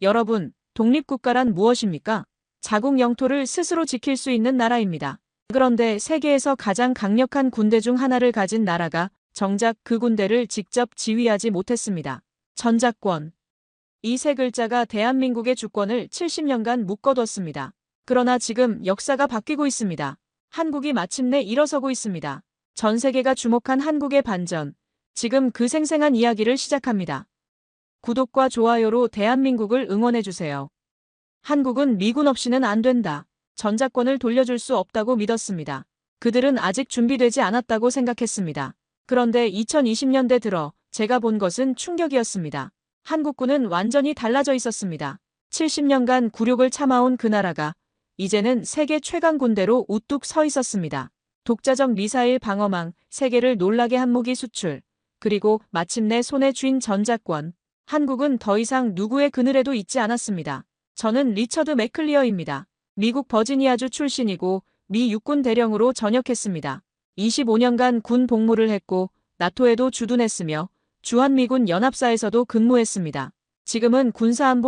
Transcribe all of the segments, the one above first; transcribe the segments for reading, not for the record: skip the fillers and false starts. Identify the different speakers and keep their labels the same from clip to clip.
Speaker 1: 여러분, 독립국가란 무엇입니까? 자국 영토를 스스로 지킬 수 있는 나라입니다. 그런데 세계에서 가장 강력한 군대 중 하나를 가진 나라가 정작 그 군대를 직접 지휘하지 못했습니다. 전작권. 이 세 글자가 대한민국의 주권을 70년간 묶어뒀습니다. 그러나 지금 역사가 바뀌고 있습니다. 한국이 마침내 일어서고 있습니다. 전 세계가 주목한 한국의 반전. 지금 그 생생한 이야기를 시작합니다. 구독과 좋아요로 대한민국을 응원해주세요. 한국은 미군 없이는 안 된다. 전작권을 돌려줄 수 없다고 믿었습니다. 그들은 아직 준비되지 않았다고 생각했습니다. 그런데 2020년대 들어 제가 본 것은 충격이었습니다. 한국군은 완전히 달라져 있었습니다. 70년간 굴욕을 참아온 그 나라가 이제는 세계 최강 군대로 우뚝 서 있었습니다. 독자적 미사일 방어망, 세계를 놀라게 한 무기 수출, 그리고 마침내 손에 쥔 전작권. 한국은 더 이상 누구의 그늘에도 있지 않았습니다. 저는 리처드 맥클리어입니다. 미국 버지니아주 출신이고 미 육군 대령으로 전역했습니다. 25년간 군 복무를 했고 나토에도 주둔했으며 주한미군 연합사에서도 근무했습니다. 지금은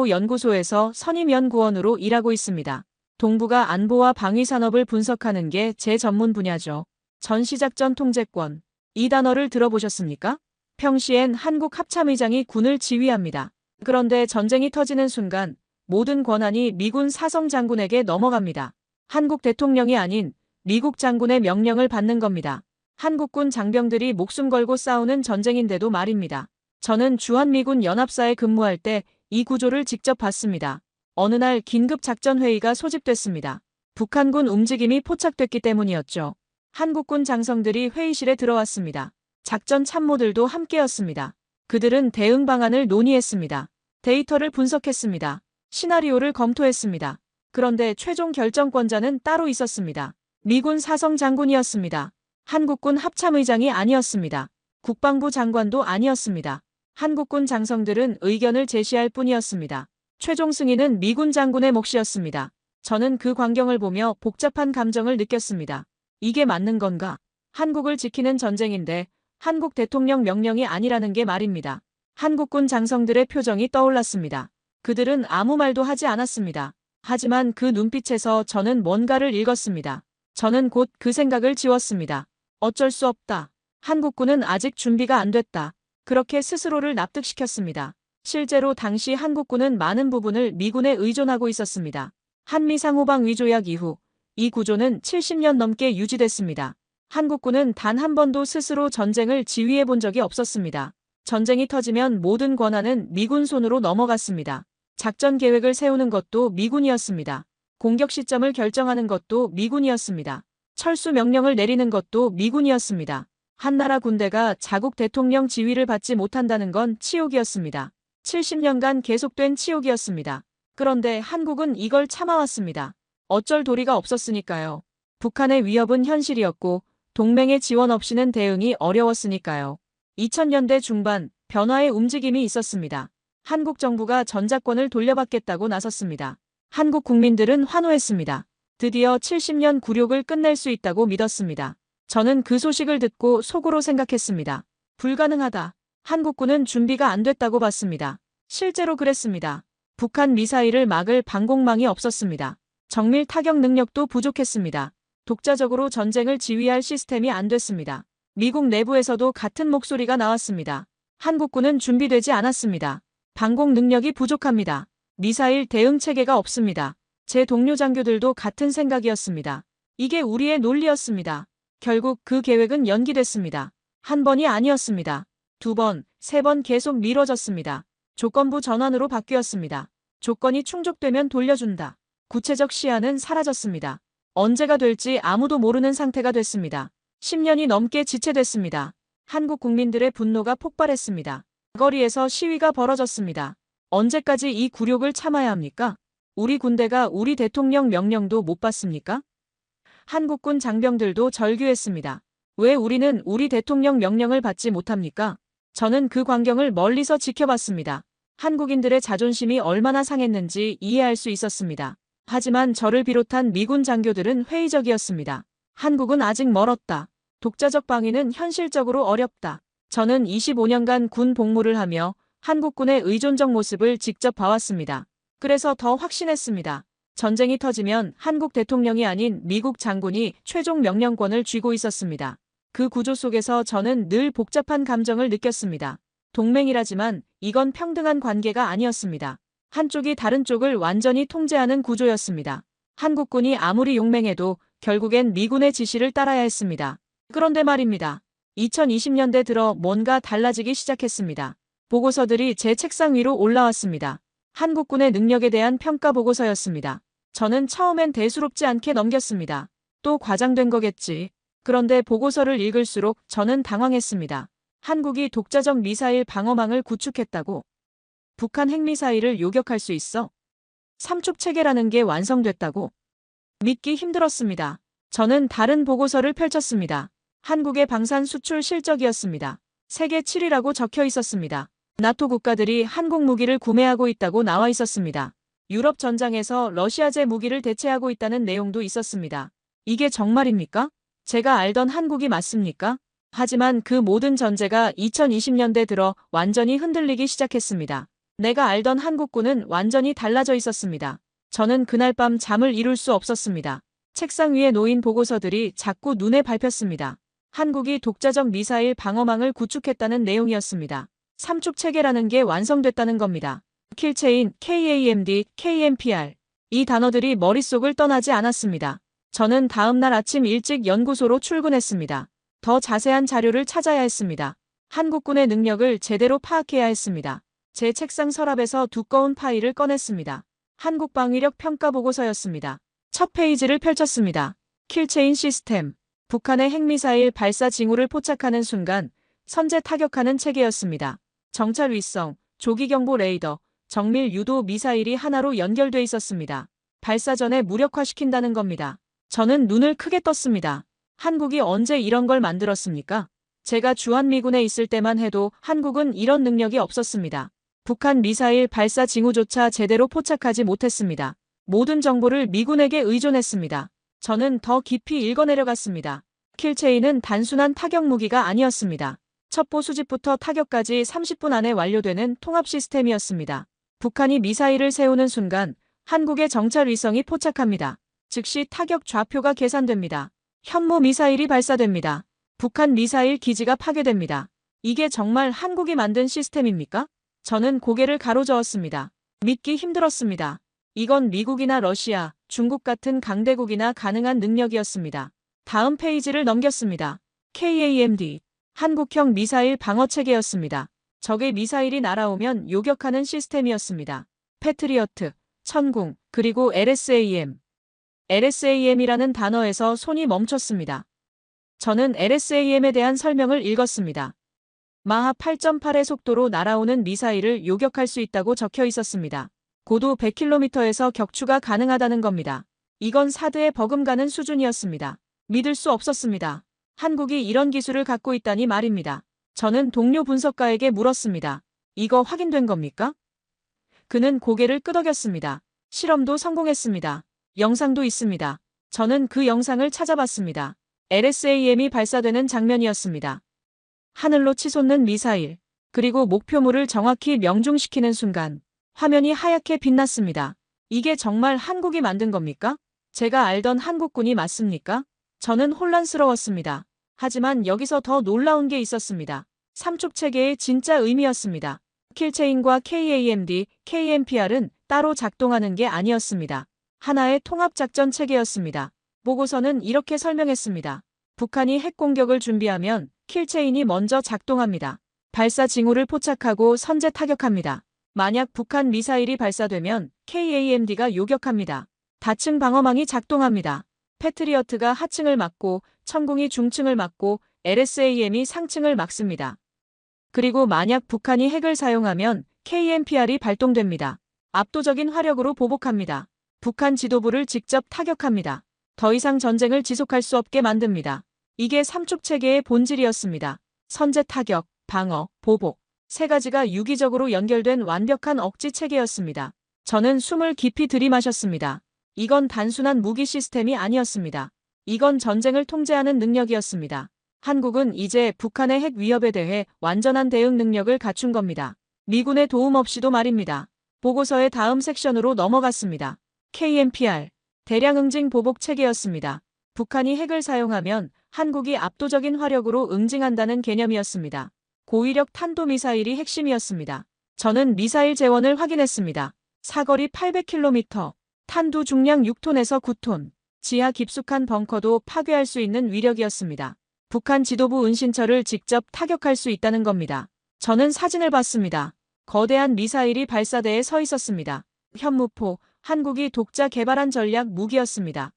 Speaker 1: 군사안보연구소에서 선임연구원으로 일하고 있습니다. 동북아 안보와 방위산업을 분석하는 게 제 전문 분야죠. 전시작전 통제권. 이 단어를 들어보셨습니까? 평시엔 한국 합참의장이 군을 지휘합니다. 그런데 전쟁이 터지는 순간 모든 권한이 미군 사성 장군에게 넘어갑니다. 한국 대통령이 아닌 미국 장군의 명령을 받는 겁니다. 한국군 장병들이 목숨 걸고 싸우는 전쟁인데도 말입니다. 저는 주한미군 연합사에 근무할 때 이 구조를 직접 봤습니다. 어느 날 긴급작전회의가 소집됐습니다. 북한군 움직임이 포착됐기 때문이었죠. 한국군 장성들이 회의실에 들어왔습니다. 작전 참모들도 함께였습니다. 그들은 대응 방안을 논의했습니다. 데이터를 분석했습니다. 시나리오를 검토했습니다. 그런데 최종 결정권자는 따로 있었습니다. 미군 사성 장군이었습니다. 한국군 합참의장이 아니었습니다. 국방부 장관도 아니었습니다. 한국군 장성들은 의견을 제시할 뿐이었습니다. 최종 승인은 미군 장군의 몫이었습니다. 저는 그 광경을 보며 복잡한 감정을 느꼈습니다. 이게 맞는 건가? 한국을 지키는 전쟁인데 한국 대통령 명령이 아니라는 게 말입니다. 한국군 장성들의 표정이 떠올랐습니다. 그들은 아무 말도 하지 않았습니다. 하지만 그 눈빛에서 저는 뭔가를 읽었습니다. 저는 곧 그 생각을 지웠습니다. 어쩔 수 없다. 한국군은 아직 준비가 안 됐다. 그렇게 스스로를 납득시켰습니다. 실제로 당시 한국군은 많은 부분을 미군에 의존하고 있었습니다. 한미상호방 위조약 이후 이 구조는 70년 넘게 유지됐습니다. 한국군은 단 한 번도 스스로 전쟁을 지휘해 본 적이 없었습니다. 전쟁이 터지면 모든 권한은 미군 손으로 넘어갔습니다. 작전 계획을 세우는 것도 미군이었습니다. 공격 시점을 결정하는 것도 미군이었습니다. 철수 명령을 내리는 것도 미군이었습니다. 한나라 군대가 자국 대통령 지휘를 받지 못한다는 건 치욕이었습니다. 70년간 계속된 치욕이었습니다. 그런데 한국은 이걸 참아왔습니다. 어쩔 도리가 없었으니까요. 북한의 위협은 현실이었고 동맹의 지원 없이는 대응이 어려웠으니까요. 2000년대 중반 변화의 움직임이 있었습니다. 한국 정부가 전작권을 돌려받겠다고 나섰습니다. 한국 국민들은 환호했습니다. 드디어 70년 굴욕을 끝낼 수 있다고 믿었습니다. 저는 그 소식을 듣고 속으로 생각했습니다. 불가능하다. 한국군은 준비가 안 됐다고 봤습니다. 실제로 그랬습니다. 북한 미사일을 막을 방공망이 없었습니다. 정밀 타격 능력도 부족했습니다. 독자적으로 전쟁을 지휘할 시스템이 안 됐습니다. 미국 내부에서도 같은 목소리가 나왔습니다. 한국군은 준비되지 않았습니다. 방공 능력이 부족합니다. 미사일 대응 체계가 없습니다. 제 동료 장교들도 같은 생각이었습니다. 이게 우리의 논리였습니다. 결국 그 계획은 연기됐습니다. 한 번이 아니었습니다. 두 번, 세 번 계속 미뤄졌습니다. 조건부 전환으로 바뀌었습니다. 조건이 충족되면 돌려준다. 구체적 시한은 사라졌습니다. 언제가 될지 아무도 모르는 상태가 됐습니다. 10년이 넘게 지체됐습니다. 한국 국민들의 분노가 폭발했습니다. 거리에서 시위가 벌어졌습니다. 언제까지 이 굴욕을 참아야 합니까? 우리 군대가 우리 대통령 명령도 못 받습니까? 한국군 장병들도 절규했습니다. 왜 우리는 우리 대통령 명령을 받지 못합니까? 저는 그 광경을 멀리서 지켜봤습니다. 한국인들의 자존심이 얼마나 상했는지 이해할 수 있었습니다. 하지만 저를 비롯한 미군 장교들은 회의적이었습니다. 한국은 아직 멀었다. 독자적 방위는 현실적으로 어렵다. 저는 25년간 군 복무를 하며 한국군의 의존적 모습을 직접 봐왔습니다. 그래서 더 확신했습니다. 전쟁이 터지면 한국 대통령이 아닌 미국 장군이 최종 명령권을 쥐고 있었습니다. 그 구조 속에서 저는 늘 복잡한 감정을 느꼈습니다. 동맹이라지만 이건 평등한 관계가 아니었습니다. 한쪽이 다른 쪽을 완전히 통제하는 구조였습니다. 한국군이 아무리 용맹해도 결국엔 미군의 지시를 따라야 했습니다. 그런데 말입니다. 2020년대 들어 뭔가 달라지기 시작했습니다. 보고서들이 제 책상 위로 올라왔습니다. 한국군의 능력에 대한 평가 보고서였습니다. 저는 처음엔 대수롭지 않게 넘겼습니다. 또 과장된 거겠지. 그런데 보고서를 읽을수록 저는 당황했습니다. 한국이 독자적 미사일 방어망을 구축했다고. 북한 핵미사일을 요격할 수 있어. 삼축체계라는 게 완성됐다고. 믿기 힘들었습니다. 저는 다른 보고서를 펼쳤습니다. 한국의 방산 수출 실적이었습니다. 세계 7위라고 적혀 있었습니다. 나토 국가들이 한국 무기를 구매하고 있다고 나와 있었습니다. 유럽 전장에서 러시아제 무기를 대체하고 있다는 내용도 있었습니다. 이게 정말입니까? 제가 알던 한국이 맞습니까? 하지만 그 모든 전제가 2020년대 들어 완전히 흔들리기 시작했습니다. 내가 알던 한국군은 완전히 달라져 있었습니다. 저는 그날 밤 잠을 이룰 수 없었습니다. 책상 위에 놓인 보고서들이 자꾸 눈에 밟혔습니다. 한국이 독자적 미사일 방어망을 구축했다는 내용이었습니다. 삼축체계라는 게 완성됐다는 겁니다. 킬체인, KAMD, KMPR. 이 단어들이 머릿속을 떠나지 않았습니다. 저는 다음 날 아침 일찍 연구소로 출근했습니다. 더 자세한 자료를 찾아야 했습니다. 한국군의 능력을 제대로 파악해야 했습니다. 제 책상 서랍에서 두꺼운 파일을 꺼냈습니다. 한국방위력 평가 보고서였습니다. 첫 페이지를 펼쳤습니다. 킬체인 시스템. 북한의 핵미사일 발사 징후를 포착하는 순간 선제 타격하는 체계였습니다. 정찰 위성, 조기경보 레이더, 정밀 유도 미사일이 하나로 연결돼 있었습니다. 발사 전에 무력화시킨다는 겁니다. 저는 눈을 크게 떴습니다. 한국이 언제 이런 걸 만들었습니까? 제가 주한미군에 있을 때만 해도 한국은 이런 능력이 없었습니다. 북한 미사일 발사 징후조차 제대로 포착하지 못했습니다. 모든 정보를 미군에게 의존했습니다. 저는 더 깊이 읽어내려갔습니다. 킬체인은 단순한 타격 무기가 아니었습니다. 첩보 수집부터 타격까지 30분 안에 완료되는 통합 시스템이었습니다. 북한이 미사일을 세우는 순간 한국의 정찰 위성이 포착합니다. 즉시 타격 좌표가 계산됩니다. 현무 미사일이 발사됩니다. 북한 미사일 기지가 파괴됩니다. 이게 정말 한국이 만든 시스템입니까? 저는 고개를 가로저었습니다. 믿기 힘들었습니다. 이건 미국이나 러시아, 중국 같은 강대국이나 가능한 능력이었습니다. 다음 페이지를 넘겼습니다. KAMD. 한국형 미사일 방어체계였습니다. 적의 미사일이 날아오면 요격하는 시스템이었습니다. 패트리어트, 천궁, 그리고 LSAM. LSAM이라는 단어에서 손이 멈췄습니다. 저는 LSAM에 대한 설명을 읽었습니다. 마하 8.8의 속도로 날아오는 미사일을 요격할 수 있다고 적혀 있었습니다. 고도 100km에서 격추가 가능하다는 겁니다. 이건 사드에 버금가는 수준이었습니다. 믿을 수 없었습니다. 한국이 이런 기술을 갖고 있다니 말입니다. 저는 동료 분석가에게 물었습니다. 이거 확인된 겁니까? 그는 고개를 끄덕였습니다. 실험도 성공했습니다. 영상도 있습니다. 저는 그 영상을 찾아봤습니다. LSAM이 발사되는 장면이었습니다. 하늘로 치솟는 미사일, 그리고 목표물을 정확히 명중시키는 순간 화면이 하얗게 빛났습니다. 이게 정말 한국이 만든 겁니까? 제가 알던 한국군이 맞습니까? 저는 혼란스러웠습니다. 하지만 여기서 더 놀라운 게 있었습니다. 삼축체계의 진짜 의미였습니다. 킬체인과 KAMD, KMPR은 따로 작동하는 게 아니었습니다. 하나의 통합작전 체계였습니다. 보고서는 이렇게 설명했습니다. 북한이 핵공격을 준비하면 킬체인이 먼저 작동합니다. 발사 징후를 포착하고 선제 타격합니다. 만약 북한 미사일이 발사되면 KAMD가 요격합니다. 다층 방어망이 작동합니다. 패트리어트가 하층을 막고 천궁이 중층을 막고 LSAM이 상층을 막습니다. 그리고 만약 북한이 핵을 사용하면 KMPR이 발동됩니다. 압도적인 화력으로 보복합니다. 북한 지도부를 직접 타격합니다. 더 이상 전쟁을 지속할 수 없게 만듭니다. 이게 삼축체계의 본질이었습니다. 선제 타격, 방어, 보복. 세 가지가 유기적으로 연결된 완벽한 억지 체계였습니다. 저는 숨을 깊이 들이마셨습니다. 이건 단순한 무기 시스템이 아니었습니다. 이건 전쟁을 통제하는 능력이었습니다. 한국은 이제 북한의 핵 위협에 대해 완전한 대응 능력을 갖춘 겁니다. 미군의 도움 없이도 말입니다. 보고서의 다음 섹션으로 넘어갔습니다. KMPR, 대량 응징 보복 체계였습니다. 북한이 핵을 사용하면 한국이 압도적인 화력으로 응징한다는 개념이었습니다. 고위력 탄도미사일이 핵심이었습니다. 저는 미사일 재원을 확인했습니다. 사거리 800km, 탄두 중량 6톤에서 9톤, 지하 깊숙한 벙커도 파괴할 수 있는 위력이었습니다. 북한 지도부 은신처를 직접 타격할 수 있다는 겁니다. 저는 사진을 봤습니다. 거대한 미사일이 발사대에 서 있었습니다. 현무포, 한국이 독자 개발한 전략 무기였습니다.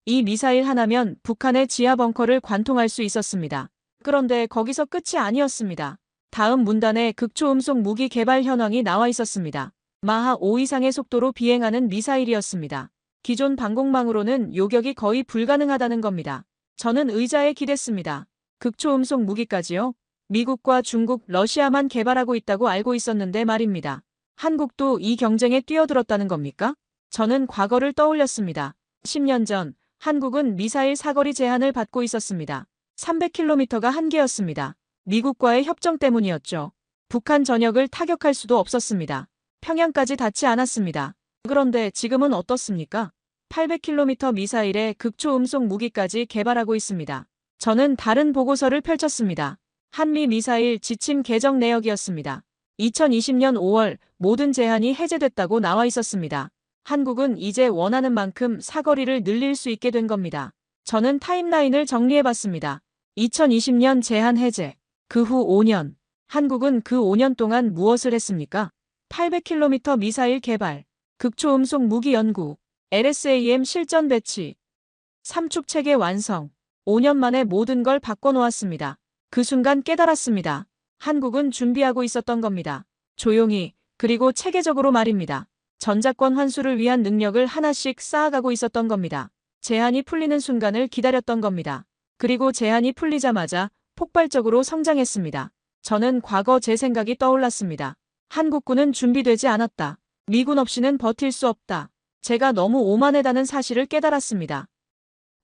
Speaker 1: 이 미사일 하나면 북한의 지하 벙커를 관통할 수 있었습니다. 그런데 거기서 끝이 아니었습니다. 다음 문단에 극초음속 무기 개발 현황이 나와 있었습니다. 마하 5 이상의 속도로 비행하는 미사일이었습니다. 기존 방공망으로는 요격이 거의 불가능하다는 겁니다. 저는 의자에 기댔습니다. 극초음속 무기까지요? 미국과 중국, 러시아만 개발하고 있다고 알고 있었는데 말입니다. 한국도 이 경쟁에 뛰어들었다는 겁니까? 저는 과거를 떠올렸습니다. 10년 전 한국은 미사일 사거리 제한을 받고 있었습니다. 300km가 한계였습니다. 미국과의 협정 때문이었죠. 북한 전역을 타격할 수도 없었습니다. 평양까지 닿지 않았습니다. 그런데 지금은 어떻습니까? 800km 미사일에 극초음속 무기까지 개발하고 있습니다. 저는 다른 보고서를 펼쳤습니다. 한미 미사일 지침 개정 내역이었습니다. 2020년 5월 모든 제한이 해제됐다고 나와 있었습니다. 한국은 이제 원하는 만큼 사거리를 늘릴 수 있게 된 겁니다. 저는 타임라인을 정리해봤습니다. 2020년 제한 해제. 그 후 5년. 한국은 그 5년 동안 무엇을 했습니까? 800km 미사일 개발, 극초음속 무기 연구, LSAM 실전 배치, 삼축 체계 완성. 5년 만에 모든 걸 바꿔놓았습니다. 그 순간 깨달았습니다. 한국은 준비하고 있었던 겁니다. 조용히, 그리고 체계적으로 말입니다. 전자권 환수를 위한 능력을 하나씩 쌓아가고 있었던 겁니다. 제한이 풀리는 순간을 기다렸던 겁니다. 그리고 제한이 풀리자마자 폭발적으로 성장했습니다. 저는 과거 제 생각이 떠올랐습니다. 한국군은 준비되지 않았다. 미군 없이는 버틸 수 없다. 제가 너무 오만하다는 사실을 깨달았습니다.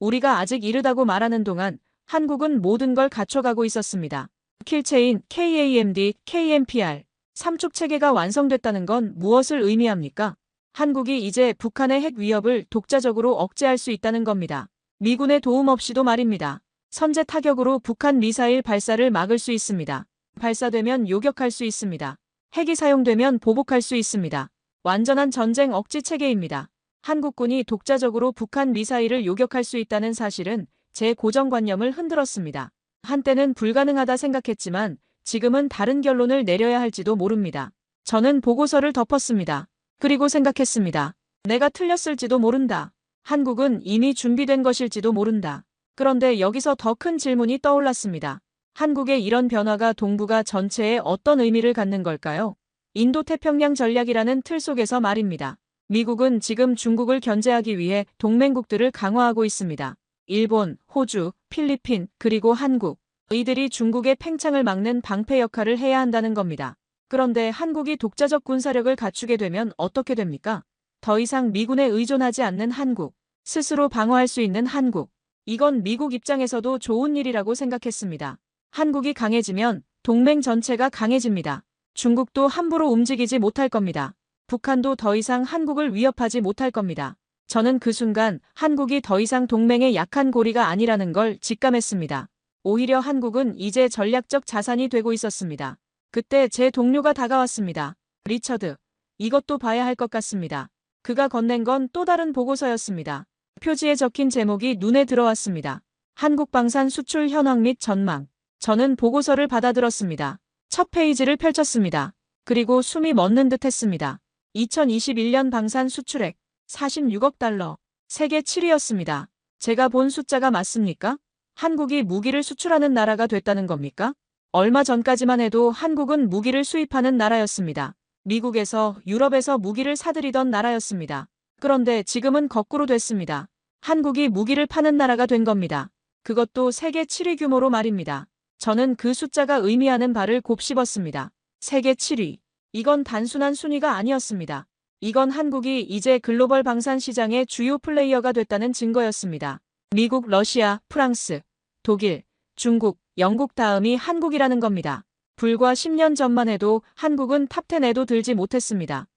Speaker 1: 우리가 아직 이르다고 말하는 동안 한국은 모든 걸 갖춰가고 있었습니다. 킬체인, KAMD, KMPR, 삼축 체계가 완성됐다는 건 무엇을 의미합니까? 한국이 이제 북한의 핵 위협을 독자적으로 억제할 수 있다는 겁니다. 미군의 도움 없이도 말입니다. 선제 타격으로 북한 미사일 발사를 막을 수 있습니다. 발사되면 요격할 수 있습니다. 핵이 사용되면 보복할 수 있습니다. 완전한 전쟁 억지 체계입니다. 한국군이 독자적으로 북한 미사일을 요격할 수 있다는 사실은 제 고정관념을 흔들었습니다. 한때는 불가능하다 생각했지만 지금은 다른 결론을 내려야 할지도 모릅니다. 저는 보고서를 덮었습니다. 그리고 생각했습니다. 내가 틀렸을지도 모른다. 한국은 이미 준비된 것일지도 모른다. 그런데 여기서 더 큰 질문이 떠올랐습니다. 한국의 이런 변화가 동북아 전체에 어떤 의미를 갖는 걸까요? 인도태평양 전략이라는 틀 속에서 말입니다. 미국은 지금 중국을 견제하기 위해 동맹국들을 강화하고 있습니다. 일본, 호주, 필리핀, 그리고 한국. 이들이 중국의 팽창을 막는 방패 역할을 해야 한다는 겁니다. 그런데 한국이 독자적 군사력을 갖추게 되면 어떻게 됩니까? 더 이상 미군에 의존하지 않는 한국. 스스로 방어할 수 있는 한국. 이건 미국 입장에서도 좋은 일이라고 생각했습니다. 한국이 강해지면 동맹 전체가 강해집니다. 중국도 함부로 움직이지 못할 겁니다. 북한도 더 이상 한국을 위협하지 못할 겁니다. 저는 그 순간 한국이 더 이상 동맹의 약한 고리가 아니라는 걸 직감했습니다. 오히려 한국은 이제 전략적 자산이 되고 있었습니다. 그때 제 동료가 다가왔습니다. 리처드, 이것도 봐야 할 것 같습니다. 그가 건넨 건 또 다른 보고서였습니다. 표지에 적힌 제목이 눈에 들어왔습니다. 한국 방산 수출 현황 및 전망. 저는 보고서를 받아들었습니다. 첫 페이지를 펼쳤습니다. 그리고 숨이 멎는 듯 했습니다. 2021년 방산 수출액 46억 달러. 세계 7위였습니다. 제가 본 숫자가 맞습니까? 한국이 무기를 수출하는 나라가 됐다는 겁니까? 얼마 전까지만 해도 한국은 무기를 수입하는 나라였습니다. 미국에서, 유럽에서 무기를 사들이던 나라였습니다. 그런데 지금은 거꾸로 됐습니다. 한국이 무기를 파는 나라가 된 겁니다. 그것도 세계 7위 규모로 말입니다. 저는 그 숫자가 의미하는 바를 곱씹었습니다. 세계 7위. 이건 단순한 순위가 아니었습니다. 이건 한국이 이제 글로벌 방산 시장의 주요 플레이어가 됐다는 증거였습니다. 미국, 러시아, 프랑스, 독일, 중국, 영국 다음이 한국이라는 겁니다. 불과 10년 전만 해도 한국은 탑10에도 들지 못했습니다.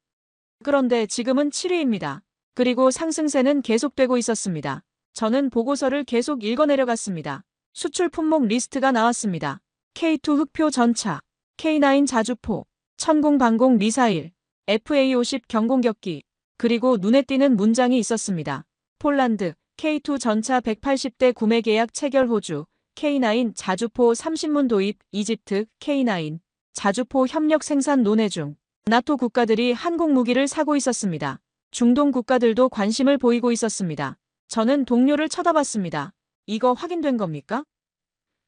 Speaker 1: 그런데 지금은 7위입니다. 그리고 상승세는 계속되고 있었습니다. 저는 보고서를 계속 읽어내려갔습니다. 수출 품목 리스트가 나왔습니다. K2 흑표 전차, K9 자주포, 천공 방공 미사일, FA-50 경공격기, 그리고 눈에 띄는 문장이 있었습니다. 폴란드, K2 전차 180대 구매 계약 체결 호주, K9 자주포 30문 도입, 이집트, K9 자주포 협력 생산 논의 중. 나토 국가들이 한국 무기를 사고 있었습니다. 중동 국가들도 관심을 보이고 있었습니다. 저는 동료를 쳐다봤습니다. 이거 확인된 겁니까?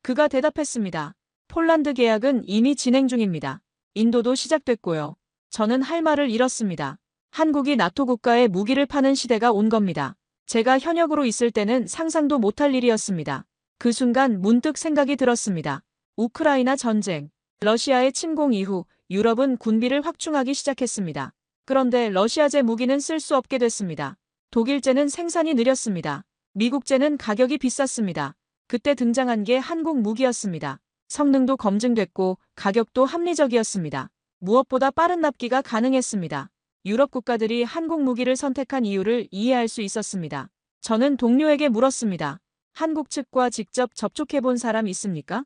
Speaker 1: 그가 대답했습니다. 폴란드 계약은 이미 진행 중입니다. 인도도 시작됐고요. 저는 할 말을 잃었습니다. 한국이 나토 국가에 무기를 파는 시대가 온 겁니다. 제가 현역으로 있을 때는 상상도 못할 일이었습니다. 그 순간 문득 생각이 들었습니다. 우크라이나 전쟁, 러시아의 침공 이후 유럽은 군비를 확충하기 시작했습니다. 그런데 러시아제 무기는 쓸 수 없게 됐습니다. 독일제는 생산이 느렸습니다. 미국제는 가격이 비쌌습니다. 그때 등장한 게 한국 무기였습니다. 성능도 검증됐고 가격도 합리적이었습니다. 무엇보다 빠른 납기가 가능했습니다. 유럽 국가들이 한국 무기를 선택한 이유를 이해할 수 있었습니다. 저는 동료에게 물었습니다. 한국 측과 직접 접촉해본 사람 있습니까?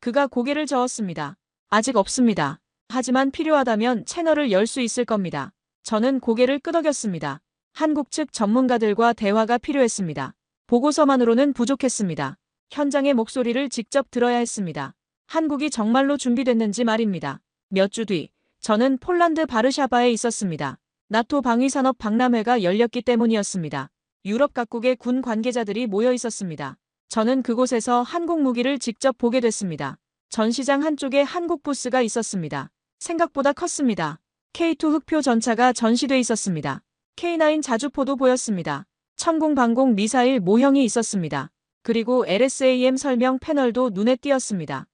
Speaker 1: 그가 고개를 저었습니다. 아직 없습니다. 하지만 필요하다면 채널을 열 수 있을 겁니다. 저는 고개를 끄덕였습니다. 한국 측 전문가들과 대화가 필요했습니다. 보고서만으로는 부족했습니다. 현장의 목소리를 직접 들어야 했습니다. 한국이 정말로 준비됐는지 말입니다. 몇 주 뒤, 저는 폴란드 바르샤바에 있었습니다. 나토 방위산업 박람회가 열렸기 때문이었습니다. 유럽 각국의 군 관계자들이 모여 있었습니다. 저는 그곳에서 한국 무기를 직접 보게 됐습니다. 전시장 한쪽에 한국 부스가 있었습니다. 생각보다 컸습니다. K2 흑표 전차가 전시돼 있었습니다. K9 자주포도 보였습니다. 천공 방공 미사일 모형이 있었습니다. 그리고 LSAM 설명 패널도 눈에 띄었습니다.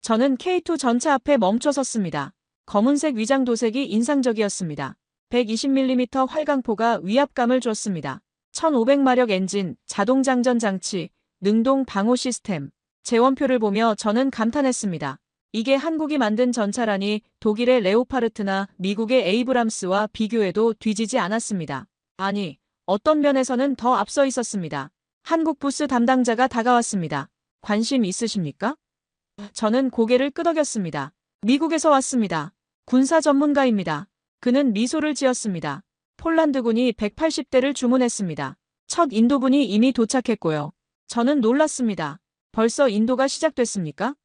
Speaker 1: 저는 K2 전차 앞에 멈춰 섰습니다. 검은색 위장 도색이 인상적이었습니다. 120mm 활강포가 위압감을 줬습니다. 1500마력 엔진, 자동장전 장치, 능동 방호 시스템. 제원표를 보며 저는 감탄했습니다. 이게 한국이 만든 전차라니 독일의 레오파르트나 미국의 에이브람스와 비교해도 뒤지지 않았습니다. 아니, 어떤 면에서는 더 앞서 있었습니다. 한국 부스 담당자가 다가왔습니다. 관심 있으십니까? 저는 고개를 끄덕였습니다. 미국에서 왔습니다. 군사 전문가입니다. 그는 미소를 지었습니다. 폴란드군이 180대를 주문했습니다. 첫 인도군이 이미 도착했고요. 저는 놀랐습니다. 벌써 인도가 시작됐습니까?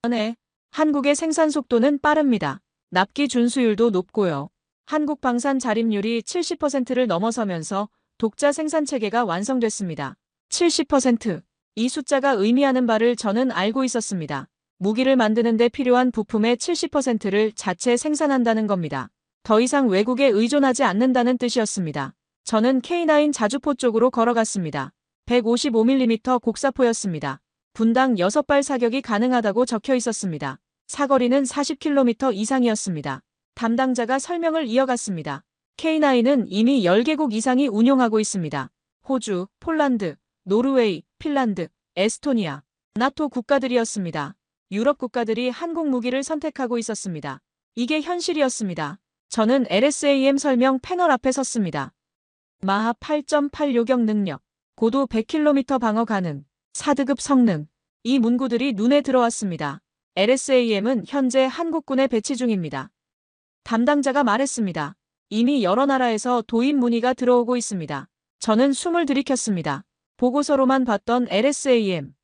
Speaker 1: 네. 한국의 생산 속도는 빠릅니다. 납기 준수율도 높고요. 한국 방산 자립률이 70%를 넘어서면서 독자 생산 체계가 완성됐습니다. 70%. 이 숫자가 의미하는 바를 저는 알고 있었습니다. 무기를 만드는 데 필요한 부품의 70%를 자체 생산한다는 겁니다. 더 이상 외국에 의존하지 않는다는 뜻이었습니다. 저는 K9 자주포 쪽으로 걸어갔습니다. 155mm 곡사포였습니다. 분당 6발 사격이 가능하다고 적혀 있었습니다. 사거리는 40km 이상이었습니다. 담당자가 설명을 이어갔습니다. K9은 이미 10개국 이상이 운용하고 있습니다. 호주, 폴란드, 노르웨이, 핀란드, 에스토니아, 나토 국가들이었습니다. 유럽 국가들이 한국 무기를 선택하고 있었습니다. 이게 현실이었습니다. 저는 LSAM 설명 패널 앞에 섰습니다. 마하 8.8 요격 능력, 고도 100km 방어 가능, 4등급 성능. 이 문구들이 눈에 들어왔습니다. LSAM은 현재 한국군에 배치 중입니다. 담당자가 말했습니다. 이미 여러 나라에서 도입 문의가 들어오고 있습니다. 저는 숨을 들이켰습니다. 보고서로만 봤던 LSAM.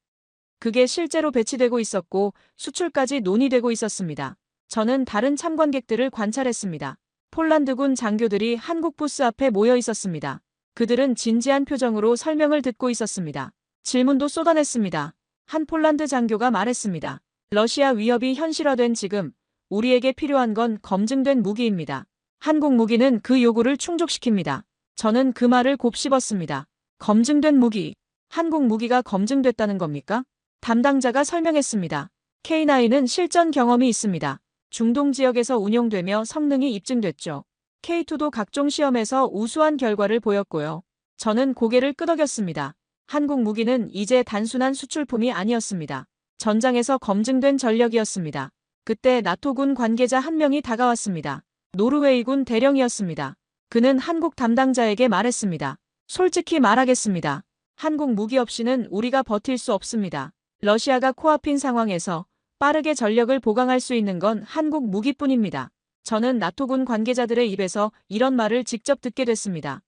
Speaker 1: 그게 실제로 배치되고 있었고 수출까지 논의되고 있었습니다. 저는 다른 참관객들을 관찰했습니다. 폴란드군 장교들이 한국 부스 앞에 모여 있었습니다. 그들은 진지한 표정으로 설명을 듣고 있었습니다. 질문도 쏟아냈습니다. 한 폴란드 장교가 말했습니다. 러시아 위협이 현실화된 지금 우리에게 필요한 건 검증된 무기입니다. 한국 무기는 그 요구를 충족시킵니다. 저는 그 말을 곱씹었습니다. 검증된 무기. 한국 무기가 검증됐다는 겁니까? 담당자가 설명했습니다. K9은 실전 경험이 있습니다. 중동 지역에서 운용되며 성능이 입증됐죠. K2도 각종 시험에서 우수한 결과를 보였고요. 저는 고개를 끄덕였습니다. 한국 무기는 이제 단순한 수출품이 아니었습니다. 전장에서 검증된 전력이었습니다. 그때 나토군 관계자 한 명이 다가왔습니다. 노르웨이군 대령이었습니다. 그는 한국 담당자에게 말했습니다. 솔직히 말하겠습니다. 한국 무기 없이는 우리가 버틸 수 없습니다. 러시아가 코앞인 상황에서 빠르게 전력을 보강할 수 있는 건 한국 무기뿐입니다. 저는 나토군 관계자들의 입에서 이런 말을 직접 듣게 됐습니다.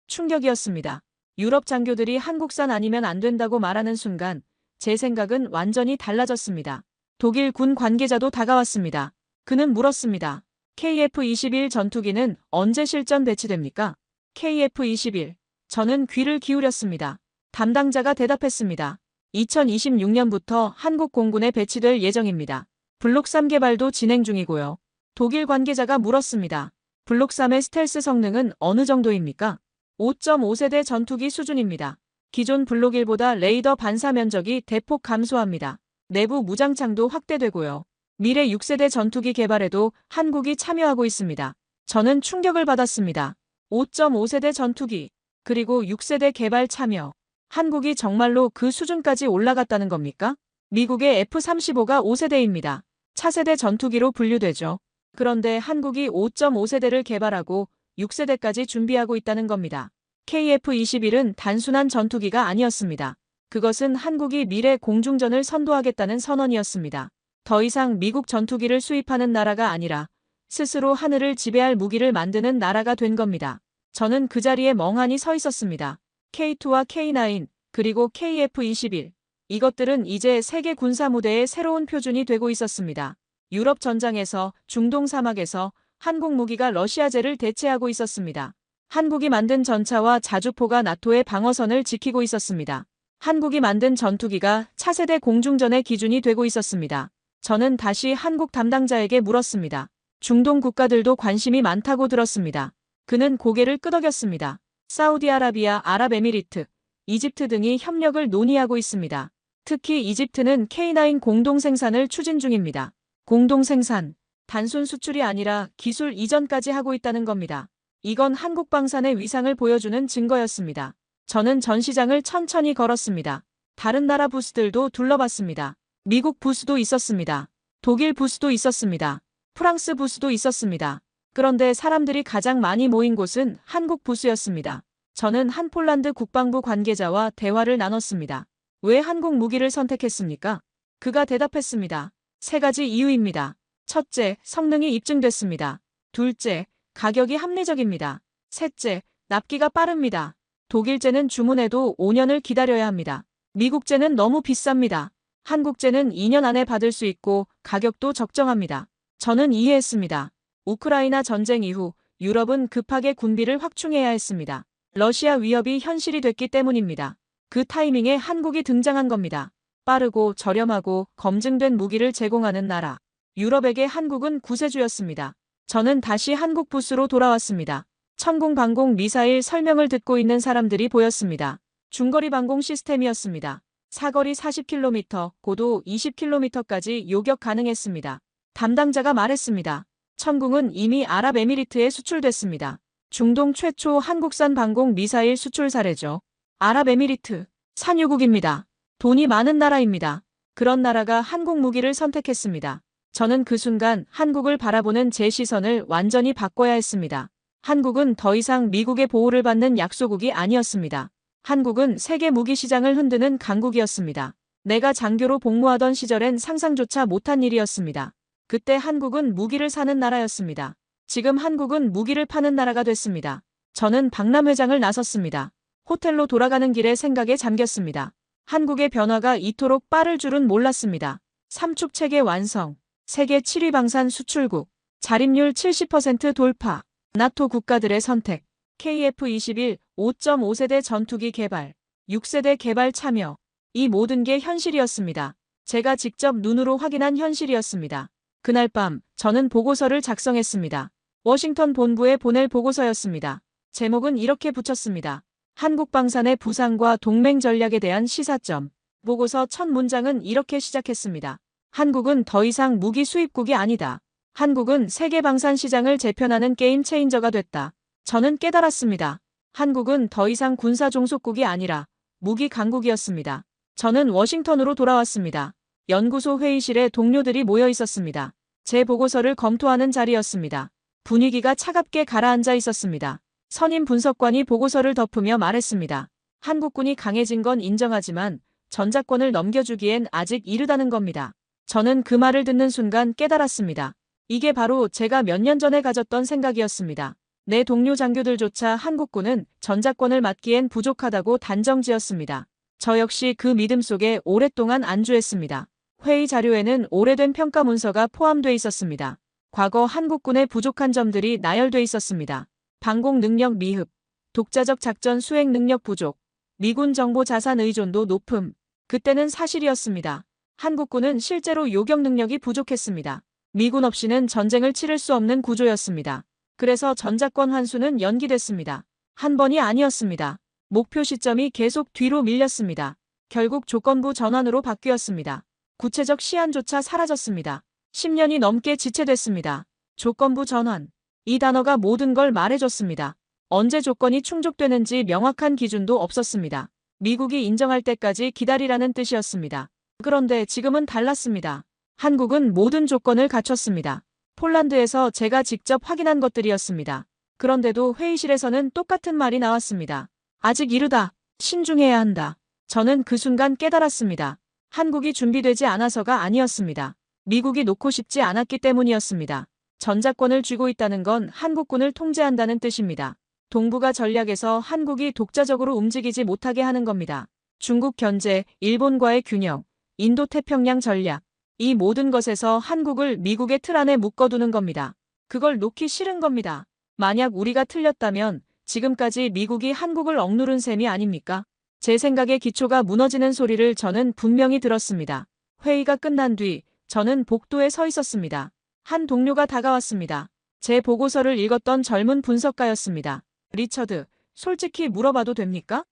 Speaker 1: 충격이었습니다. 유럽 장교들이 한국산 아니면 안 된다고 말하는 순간 제 생각은 완전히 달라졌습니다. 독일 군 관계자도 다가왔습니다. 그는 물었습니다. KF-21 전투기는 언제 실전 배치됩니까? KF-21. 저는 귀를 기울였습니다. 담당자가 대답했습니다. 2026년부터 한국 공군에 배치될 예정입니다. 블록 3 개발도 진행 중이고요. 독일 관계자가 물었습니다. 블록 3의 스텔스 성능은 어느 정도입니까? 5.5세대 전투기 수준입니다. 기존 블록 1보다 레이더 반사 면적이 대폭 감소합니다. 내부 무장창도 확대되고요. 미래 6세대 전투기 개발에도 한국이 참여하고 있습니다. 저는 충격을 받았습니다. 5.5세대 전투기, 그리고 6세대 개발 참여. 한국이 정말로 그 수준까지 올라갔다는 겁니까? 미국의 F-35가 5세대입니다. 차세대 전투기로 분류되죠. 그런데 한국이 5.5세대를 개발하고 6세대까지 준비하고 있다는 겁니다. KF-21은 단순한 전투기가 아니었습니다. 그것은 한국이 미래 공중전을 선도하겠다는 선언이었습니다. 더 이상 미국 전투기를 수입하는 나라가 아니라 스스로 하늘을 지배할 무기를 만드는 나라가 된 겁니다. 저는 그 자리에 멍하니 서 있었습니다. K2와 K9, 그리고 KF-21. 이것들은 이제 세계 군사 무대의 새로운 표준이 되고 있었습니다. 유럽 전장에서, 중동 사막에서 한국 무기가 러시아제를 대체하고 있었습니다. 한국이 만든 전차와 자주포가 나토의 방어선을 지키고 있었습니다. 한국이 만든 전투기가 차세대 공중전의 기준이 되고 있었습니다. 저는 다시 한국 담당자에게 물었습니다. 중동 국가들도 관심이 많다고 들었습니다. 그는 고개를 끄덕였습니다. 사우디아라비아, 아랍에미리트, 이집트 등이 협력을 논의하고 있습니다. 특히 이집트는 K9 공동 생산을 추진 중입니다. 공동 생산, 단순 수출이 아니라 기술 이전까지 하고 있다는 겁니다. 이건 한국 방산의 위상을 보여주는 증거였습니다. 저는 전시장을 천천히 걸었습니다. 다른 나라 부스들도 둘러봤습니다. 미국 부스도 있었습니다. 독일 부스도 있었습니다. 프랑스 부스도 있었습니다. 그런데 사람들이 가장 많이 모인 곳은 한국 부스였습니다. 저는 한 폴란드 국방부 관계자와 대화를 나눴습니다. 왜 한국 무기를 선택했습니까? 그가 대답했습니다. 3가지 이유입니다. 첫째, 성능이 입증됐습니다. 둘째, 가격이 합리적입니다. 셋째, 납기가 빠릅니다. 독일제는 주문해도 5년을 기다려야 합니다. 미국제는 너무 비쌉니다. 한국제는 2년 안에 받을 수 있고 가격도 적정합니다. 저는 이해했습니다. 우크라이나 전쟁 이후 유럽은 급하게 군비를 확충해야 했습니다. 러시아 위협이 현실이 됐기 때문입니다. 그 타이밍에 한국이 등장한 겁니다. 빠르고 저렴하고 검증된 무기를 제공하는 나라. 유럽에게 한국은 구세주였습니다. 저는 다시 한국 부스로 돌아왔습니다. 천공 방공 미사일 설명을 듣고 있는 사람들이 보였습니다. 중거리 방공 시스템이었습니다. 사거리 40km, 고도 20km까지 요격 가능했습니다. 담당자가 말했습니다. 천궁은 이미 아랍에미리트에 수출됐습니다. 중동 최초 한국산 방공 미사일 수출 사례죠. 아랍에미리트, 산유국입니다. 돈이 많은 나라입니다. 그런 나라가 한국 무기를 선택했습니다. 저는 그 순간 한국을 바라보는 제 시선을 완전히 바꿔야 했습니다. 한국은 더 이상 미국의 보호를 받는 약소국이 아니었습니다. 한국은 세계 무기 시장을 흔드는 강국이었습니다. 내가 장교로 복무하던 시절엔 상상조차 못한 일이었습니다. 그때 한국은 무기를 사는 나라였습니다. 지금 한국은 무기를 파는 나라가 됐습니다. 저는 박람회장을 나섰습니다. 호텔로 돌아가는 길에 생각에 잠겼습니다. 한국의 변화가 이토록 빠를 줄은 몰랐습니다. 삼축 체계 완성, 세계 7위 방산 수출국, 자립률 70% 돌파, 나토 국가들의 선택, KF-21 5.5세대 전투기 개발, 6세대 개발 참여. 이 모든 게 현실이었습니다. 제가 직접 눈으로 확인한 현실이었습니다. 그날 밤 저는 보고서를 작성했습니다. 워싱턴 본부에 보낼 보고서였습니다. 제목은 이렇게 붙였습니다. 한국 방산의 부상과 동맹 전략에 대한 시사점. 보고서 첫 문장은 이렇게 시작했습니다. 한국은 더 이상 무기 수입국이 아니다. 한국은 세계 방산 시장을 재편하는 게임 체인저가 됐다. 저는 깨달았습니다. 한국은 더 이상 군사 종속국이 아니라 무기 강국이었습니다. 저는 워싱턴으로 돌아왔습니다. 연구소 회의실에 동료들이 모여 있었습니다. 제 보고서를 검토하는 자리였습니다. 분위기가 차갑게 가라앉아 있었습니다. 선임 분석관이 보고서를 덮으며 말했습니다. 한국군이 강해진 건 인정하지만 전작권을 넘겨주기엔 아직 이르다는 겁니다. 저는 그 말을 듣는 순간 깨달았습니다. 이게 바로 제가 몇 년 전에 가졌던 생각이었습니다. 내 동료 장교들조차 한국군은 전작권을 맡기엔 부족하다고 단정지었습니다. 저 역시 그 믿음 속에 오랫동안 안주했습니다. 회의 자료에는 오래된 평가 문서가 포함돼 있었습니다. 과거 한국군의 부족한 점들이 나열돼 있었습니다. 방공 능력 미흡, 독자적 작전 수행 능력 부족, 미군 정보 자산 의존도 높음. 그때는 사실이었습니다. 한국군은 실제로 요격 능력이 부족했습니다. 미군 없이는 전쟁을 치를 수 없는 구조였습니다. 그래서 전작권 환수는 연기됐습니다. 한 번이 아니었습니다. 목표 시점이 계속 뒤로 밀렸습니다. 결국 조건부 전환으로 바뀌었습니다. 구체적 시한조차 사라졌습니다. 10년이 넘게 지체됐습니다. 조건부 전환. 이 단어가 모든 걸 말해줬습니다. 언제 조건이 충족되는지 명확한 기준도 없었습니다. 미국이 인정할 때까지 기다리라는 뜻이었습니다. 그런데 지금은 달랐습니다. 한국은 모든 조건을 갖췄습니다. 폴란드에서 제가 직접 확인한 것들이었습니다. 그런데도 회의실에서는 똑같은 말이 나왔습니다. 아직 이르다. 신중해야 한다. 저는 그 순간 깨달았습니다. 한국이 준비되지 않아서가 아니었습니다. 미국이 놓고 싶지 않았기 때문이었습니다. 전작권을 쥐고 있다는 건 한국군을 통제한다는 뜻입니다. 동북아 전략에서 한국이 독자적으로 움직이지 못하게 하는 겁니다. 중국 견제, 일본과의 균형, 인도태평양 전략, 이 모든 것에서 한국을 미국의 틀 안에 묶어두는 겁니다. 그걸 놓기 싫은 겁니다. 만약 우리가 틀렸다면 지금까지 미국이 한국을 억누른 셈이 아닙니까? 제 생각의 기초가 무너지는 소리를 저는 분명히 들었습니다. 회의가 끝난 뒤 저는 복도에 서 있었습니다. 한 동료가 다가왔습니다. 제 보고서를 읽었던 젊은 분석가였습니다. 리처드, 솔직히 물어봐도 됩니까?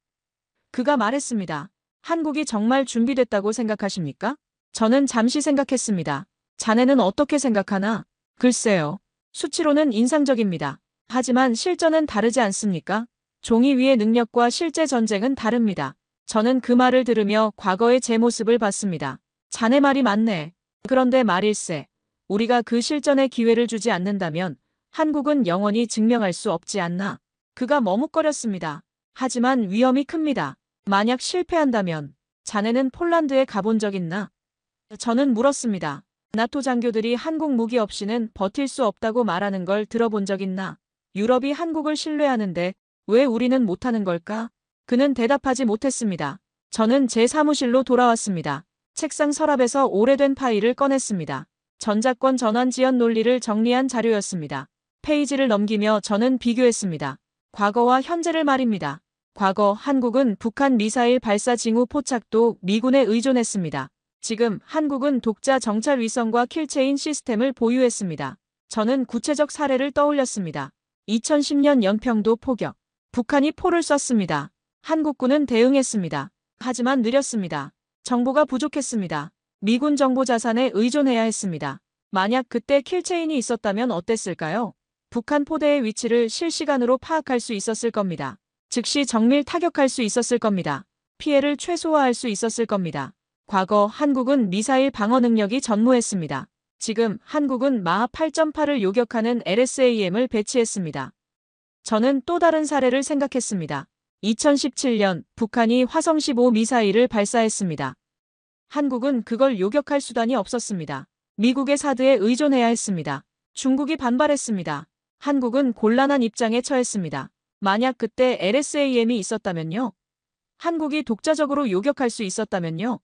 Speaker 1: 그가 말했습니다. 한국이 정말 준비됐다고 생각하십니까? 저는 잠시 생각했습니다. 자네는 어떻게 생각하나? 글쎄요. 수치로는 인상적입니다. 하지만 실전은 다르지 않습니까? 종이 위의 능력과 실제 전쟁은 다릅니다. 저는 그 말을 들으며 과거의 제 모습을 봤습니다. 자네 말이 맞네. 그런데 말일세. 우리가 그 실전에 기회를 주지 않는다면 한국은 영원히 증명할 수 없지 않나. 그가 머뭇거렸습니다. 하지만 위험이 큽니다. 만약 실패한다면 자네는 폴란드에 가본 적 있나? 저는 물었습니다. 나토 장교들이 한국 무기 없이는 버틸 수 없다고 말하는 걸 들어본 적 있나? 유럽이 한국을 신뢰하는데 왜 우리는 못하는 걸까? 그는 대답하지 못했습니다. 저는 제 사무실로 돌아왔습니다. 책상 서랍에서 오래된 파일을 꺼냈습니다. 전작권 전환 지연 논리를 정리한 자료였습니다. 페이지를 넘기며 저는 비교했습니다. 과거와 현재를 말입니다. 과거 한국은 북한 미사일 발사 징후 포착도 미군에 의존했습니다. 지금 한국은 독자 정찰 위성과 킬체인 시스템을 보유했습니다. 저는 구체적 사례를 떠올렸습니다. 2010년 연평도 포격. 북한이 포를 쐈습니다. 한국군은 대응했습니다. 하지만 느렸습니다. 정보가 부족했습니다. 미군 정보 자산에 의존해야 했습니다. 만약 그때 킬체인이 있었다면 어땠을까요? 북한 포대의 위치를 실시간으로 파악할 수 있었을 겁니다. 즉시 정밀 타격할 수 있었을 겁니다. 피해를 최소화할 수 있었을 겁니다. 과거 한국은 미사일 방어 능력이 전무했습니다. 지금 한국은 마하 8.8을 요격하는 LSAM을 배치했습니다. 저는 또 다른 사례를 생각했습니다. 2017년 북한이 화성 15 미사일을 발사했습니다. 한국은 그걸 요격할 수단이 없었습니다. 미국의 사드에 의존해야 했습니다. 중국이 반발했습니다. 한국은 곤란한 입장에 처했습니다. 만약 그때 LSAM이 있었다면요? 한국이 독자적으로 요격할 수 있었다면요?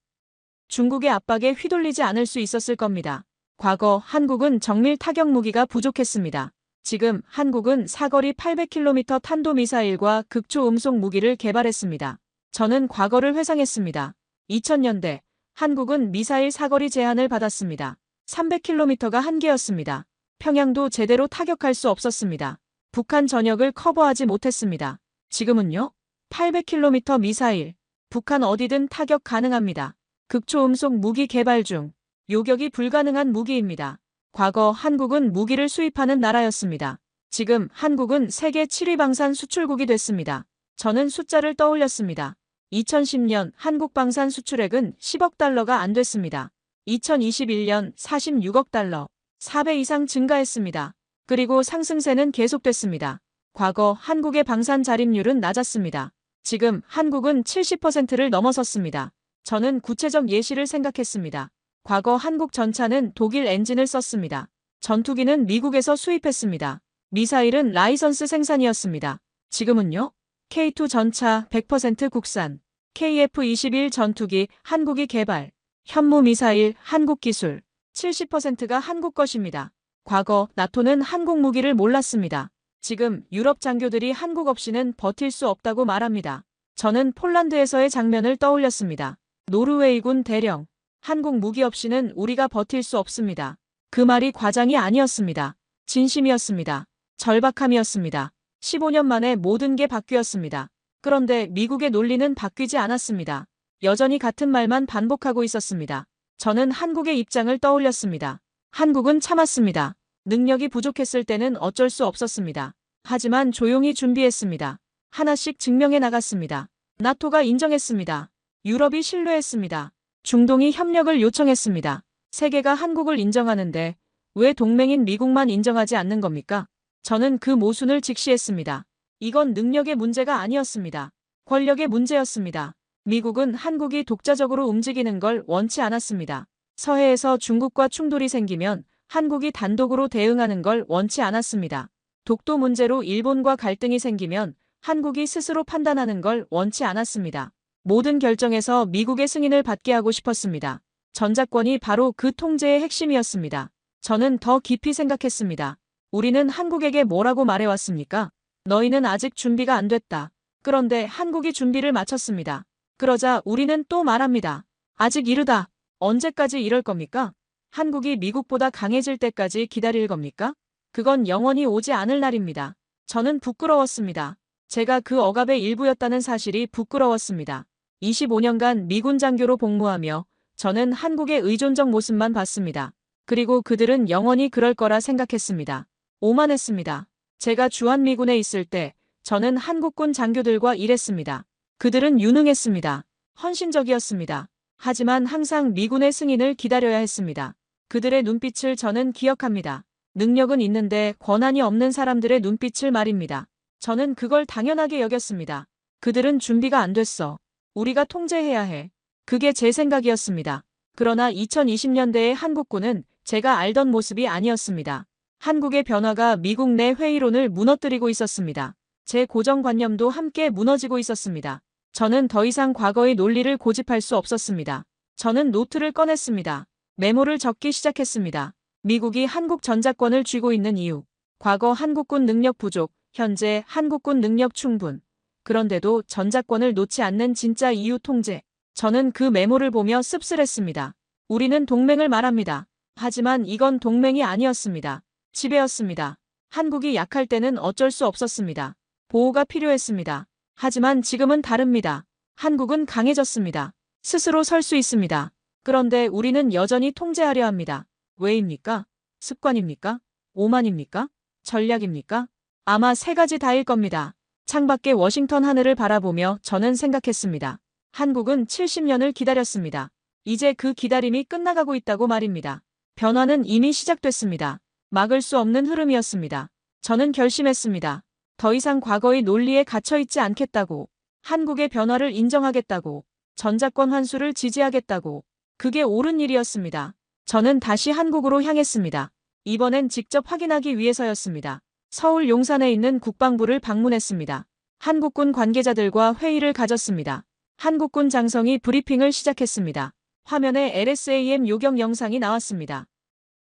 Speaker 1: 중국의 압박에 휘둘리지 않을 수 있었을 겁니다. 과거 한국은 정밀 타격 무기가 부족했습니다. 지금 한국은 사거리 800km 탄도미사일과 극초음속 무기를 개발했습니다. 저는 과거를 회상했습니다. 2000년대 한국은 미사일 사거리 제한을 받았습니다. 300km가 한계였습니다. 평양도 제대로 타격할 수 없었습니다. 북한 전역을 커버하지 못했습니다. 지금은요? 800km 미사일. 북한 어디든 타격 가능합니다. 극초음속 무기 개발 중. 요격이 불가능한 무기입니다. 과거 한국은 무기를 수입하는 나라였습니다. 지금 한국은 세계 7위 방산 수출국이 됐습니다. 저는 숫자를 떠올렸습니다. 2010년 한국 방산 수출액은 10억 달러가 안 됐습니다. 2021년 46억 달러, 4배 이상 증가했습니다. 그리고 상승세는 계속됐습니다. 과거 한국의 방산 자립률은 낮았습니다. 지금 한국은 70%를 넘어섰습니다. 저는 구체적 예시를 생각했습니다. 과거 한국 전차는 독일 엔진을 썼습니다. 전투기는 미국에서 수입했습니다. 미사일은 라이선스 생산이었습니다. 지금은요? K2 전차 100% 국산, KF-21 전투기 한국이 개발, 현무 미사일 한국 기술, 70%가 한국 것입니다. 과거 나토는 한국 무기를 몰랐습니다. 지금 유럽 장교들이 한국 없이는 버틸 수 없다고 말합니다. 저는 폴란드에서의 장면을 떠올렸습니다. 노르웨이군 대령, 한국 무기 없이는 우리가 버틸 수 없습니다. 그 말이 과장이 아니었습니다. 진심이었습니다. 절박함이었습니다. 15년 만에 모든 게 바뀌었습니다. 그런데 미국의 논리는 바뀌지 않았습니다. 여전히 같은 말만 반복하고 있었습니다. 저는 한국의 입장을 떠올렸습니다. 한국은 참았습니다. 능력이 부족했을 때는 어쩔 수 없었습니다. 하지만 조용히 준비했습니다. 하나씩 증명해 나갔습니다. 나토가 인정했습니다. 유럽이 신뢰했습니다. 중동이 협력을 요청했습니다. 세계가 한국을 인정하는데 왜 동맹인 미국만 인정하지 않는 겁니까? 저는 그 모순을 직시했습니다. 이건 능력의 문제가 아니었습니다. 권력의 문제였습니다. 미국은 한국이 독자적으로 움직이는 걸 원치 않았습니다. 서해에서 중국과 충돌이 생기면 한국이 단독으로 대응하는 걸 원치 않았습니다. 독도 문제로 일본과 갈등이 생기면 한국이 스스로 판단하는 걸 원치 않았습니다. 모든 결정에서 미국의 승인을 받게 하고 싶었습니다. 전작권이 바로 그 통제의 핵심이었습니다. 저는 더 깊이 생각했습니다. 우리는 한국에게 뭐라고 말해왔습니까? 너희는 아직 준비가 안 됐다. 그런데 한국이 준비를 마쳤습니다. 그러자 우리는 또 말합니다. 아직 이르다. 언제까지 이럴 겁니까? 한국이 미국보다 강해질 때까지 기다릴 겁니까? 그건 영원히 오지 않을 날입니다. 저는 부끄러웠습니다. 제가 그 억압의 일부였다는 사실이 부끄러웠습니다. 25년간 미군 장교로 복무하며 저는 한국의 의존적 모습만 봤습니다. 그리고 그들은 영원히 그럴 거라 생각했습니다. 오만했습니다. 제가 주한미군에 있을 때 저는 한국군 장교들과 일했습니다. 그들은 유능했습니다. 헌신적이었습니다. 하지만 항상 미군의 승인을 기다려야 했습니다. 그들의 눈빛을 저는 기억합니다. 능력은 있는데 권한이 없는 사람들의 눈빛을 말입니다. 저는 그걸 당연하게 여겼습니다. 그들은 준비가 안 됐어. 우리가 통제해야 해. 그게 제 생각이었습니다. 그러나 2020년대의 한국군은 제가 알던 모습이 아니었습니다. 한국의 변화가 미국 내 회의론을 무너뜨리고 있었습니다. 제 고정관념도 함께 무너지고 있었습니다. 저는 더 이상 과거의 논리를 고집할 수 없었습니다. 저는 노트를 꺼냈습니다. 메모를 적기 시작했습니다. 미국이 한국 전작권을 쥐고 있는 이유, 과거 한국군 능력 부족, 현재 한국군 능력 충분. 그런데도 전작권을 놓지 않는 진짜 이유 통제. 저는 그 메모를 보며 씁쓸했습니다. 우리는 동맹을 말합니다. 하지만 이건 동맹이 아니었습니다. 지배였습니다. 한국이 약할 때는 어쩔 수 없었습니다. 보호가 필요했습니다. 하지만 지금은 다릅니다. 한국은 강해졌습니다. 스스로 설 수 있습니다. 그런데 우리는 여전히 통제하려 합니다. 왜입니까? 습관입니까? 오만입니까? 전략입니까? 아마 세 가지 다일 겁니다. 창밖의 워싱턴 하늘을 바라보며 저는 생각했습니다. 한국은 70년을 기다렸습니다. 이제 그 기다림이 끝나가고 있다고 말입니다. 변화는 이미 시작됐습니다. 막을 수 없는 흐름이었습니다. 저는 결심했습니다. 더 이상 과거의 논리에 갇혀있지 않겠다고. 한국의 변화를 인정하겠다고. 전작권 환수를 지지하겠다고. 그게 옳은 일이었습니다. 저는 다시 한국으로 향했습니다. 이번엔 직접 확인하기 위해서였습니다. 서울 용산에 있는 국방부를 방문했습니다. 한국군 관계자들과 회의를 가졌습니다. 한국군 장성이 브리핑을 시작했습니다. 화면에 LSAM 요격 영상이 나왔습니다.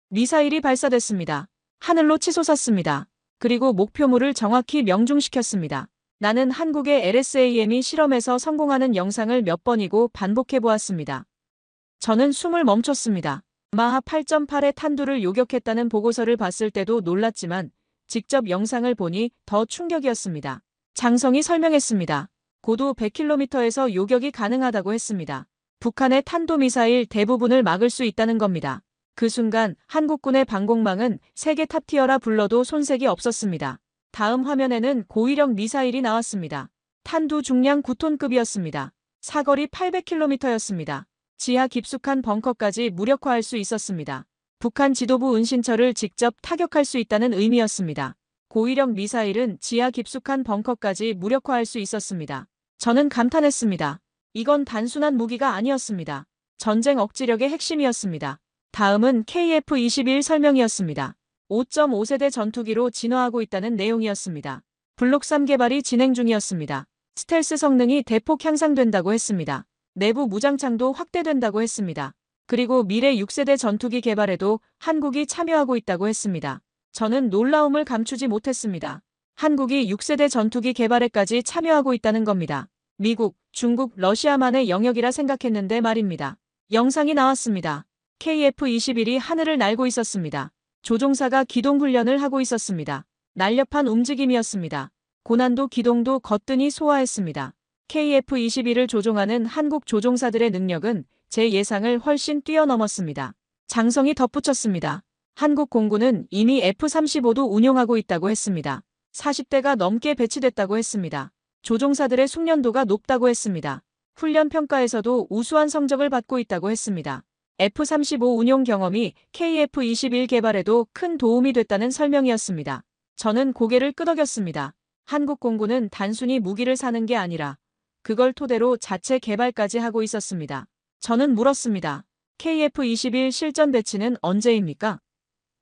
Speaker 1: 미사일이 발사됐습니다. 하늘로 치솟았습니다. 그리고 목표물을 정확히 명중시켰습니다. 나는 한국의 LSAM이 실험에서 성공하는 영상을 몇 번이고 반복해 보았습니다. 저는 숨을 멈췄습니다. 마하 8.8의 탄두를 요격했다는 보고서를 봤을 때도 놀랐지만 직접 영상을 보니 더 충격이었습니다. 장성이 설명했습니다. 고도 100km에서 요격이 가능하다고 했습니다. 북한의 탄도미사일 대부분을 막을 수 있다는 겁니다. 그 순간 한국군의 방공망은 세계 탑티어라 불러도 손색이 없었습니다. 다음 화면에는 고위력 미사일이 나왔습니다. 탄두 중량 9톤급이었습니다. 사거리 800km였습니다. 지하 깊숙한 벙커까지 무력화할 수 있었습니다. 북한 지도부 은신처를 직접 타격할 수 있다는 의미였습니다. 고위력 미사일은 지하 깊숙한 벙커까지 무력화할 수 있었습니다. 저는 감탄했습니다. 이건 단순한 무기가 아니었습니다. 전쟁 억지력의 핵심이었습니다. 다음은 KF-21 설명이었습니다. 5.5세대 전투기로 진화하고 있다는 내용이었습니다. 블록 3 개발이 진행 중이었습니다. 스텔스 성능이 대폭 향상된다고 했습니다. 내부 무장창도 확대된다고 했습니다. 그리고 미래 6세대 전투기 개발에도 한국이 참여하고 있다고 했습니다. 저는 놀라움을 감추지 못했습니다. 한국이 6세대 전투기 개발에까지 참여하고 있다는 겁니다. 미국, 중국, 러시아만의 영역이라 생각했는데 말입니다. 영상이 나왔습니다. KF-21이 하늘을 날고 있었습니다. 조종사가 기동 훈련을 하고 있었습니다. 날렵한 움직임이었습니다. 고난도 기동도 거뜬히 소화했습니다. KF-21을 조종하는 한국 조종사들의 능력은 제 예상을 훨씬 뛰어넘었습니다. 장성이 덧붙였습니다. 한국 공군은 이미 F-35도 운용하고 있다고 했습니다. 40대가 넘게 배치됐다고 했습니다. 조종사들의 숙련도가 높다고 했습니다. 훈련 평가에서도 우수한 성적을 받고 있다고 했습니다. F-35 운용 경험이 KF-21 개발에도 큰 도움이 됐다는 설명이었습니다. 저는 고개를 끄덕였습니다. 한국 공군은 단순히 무기를 사는 게 아니라 그걸 토대로 자체 개발까지 하고 있었습니다. 저는 물었습니다. KF-21 실전 배치는 언제입니까?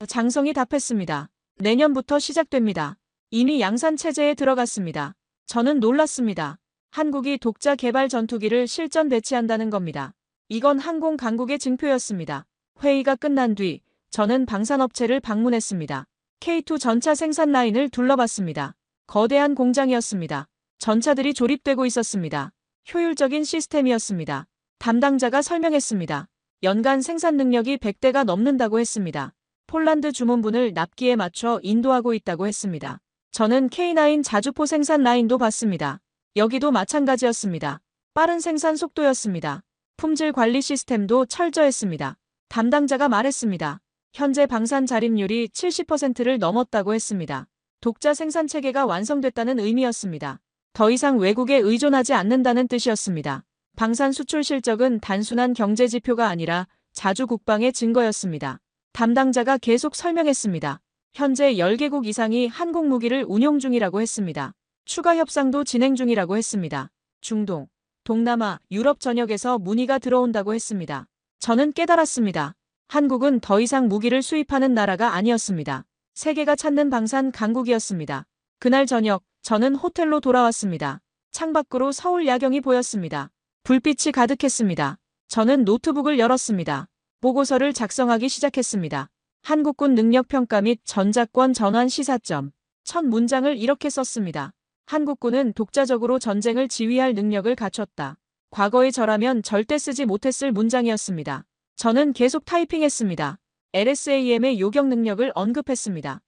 Speaker 1: 장성이 답했습니다. 내년부터 시작됩니다. 이미 양산 체제에 들어갔습니다. 저는 놀랐습니다. 한국이 독자 개발 전투기를 실전 배치한다는 겁니다. 이건 항공 강국의 증표였습니다. 회의가 끝난 뒤 저는 방산업체를 방문했습니다. K2 전차 생산 라인을 둘러봤습니다. 거대한 공장이었습니다. 전차들이 조립되고 있었습니다. 효율적인 시스템이었습니다. 담당자가 설명했습니다. 연간 생산 능력이 100대가 넘는다고 했습니다. 폴란드 주문분을 납기에 맞춰 인도하고 있다고 했습니다. 저는 K9 자주포 생산 라인도 봤습니다. 여기도 마찬가지였습니다. 빠른 생산 속도였습니다. 품질 관리 시스템도 철저했습니다. 담당자가 말했습니다. 현재 방산 자립률이 70%를 넘었다고 했습니다. 독자 생산 체계가 완성됐다는 의미였습니다. 더 이상 외국에 의존하지 않는다는 뜻이었습니다. 방산 수출 실적은 단순한 경제 지표가 아니라 자주 국방의 증거였습니다. 담당자가 계속 설명했습니다. 현재 10개국 이상이 한국 무기를 운용 중이라고 했습니다. 추가 협상도 진행 중이라고 했습니다. 중동, 동남아, 유럽 전역에서 문의가 들어온다고 했습니다. 저는 깨달았습니다. 한국은 더 이상 무기를 수입하는 나라가 아니었습니다. 세계가 찾는 방산 강국이었습니다. 그날 저녁, 저는 호텔로 돌아왔습니다. 창밖으로 서울 야경이 보였습니다. 불빛이 가득했습니다. 저는 노트북을 열었습니다. 보고서를 작성하기 시작했습니다. 한국군 능력평가 및 전작권 전환 시사점. 첫 문장을 이렇게 썼습니다. 한국군은 독자적으로 전쟁을 지휘할 능력을 갖췄다. 과거의 저라면 절대 쓰지 못했을 문장이었습니다. 저는 계속 타이핑했습니다. LSAM의 요격 능력을 언급했습니다.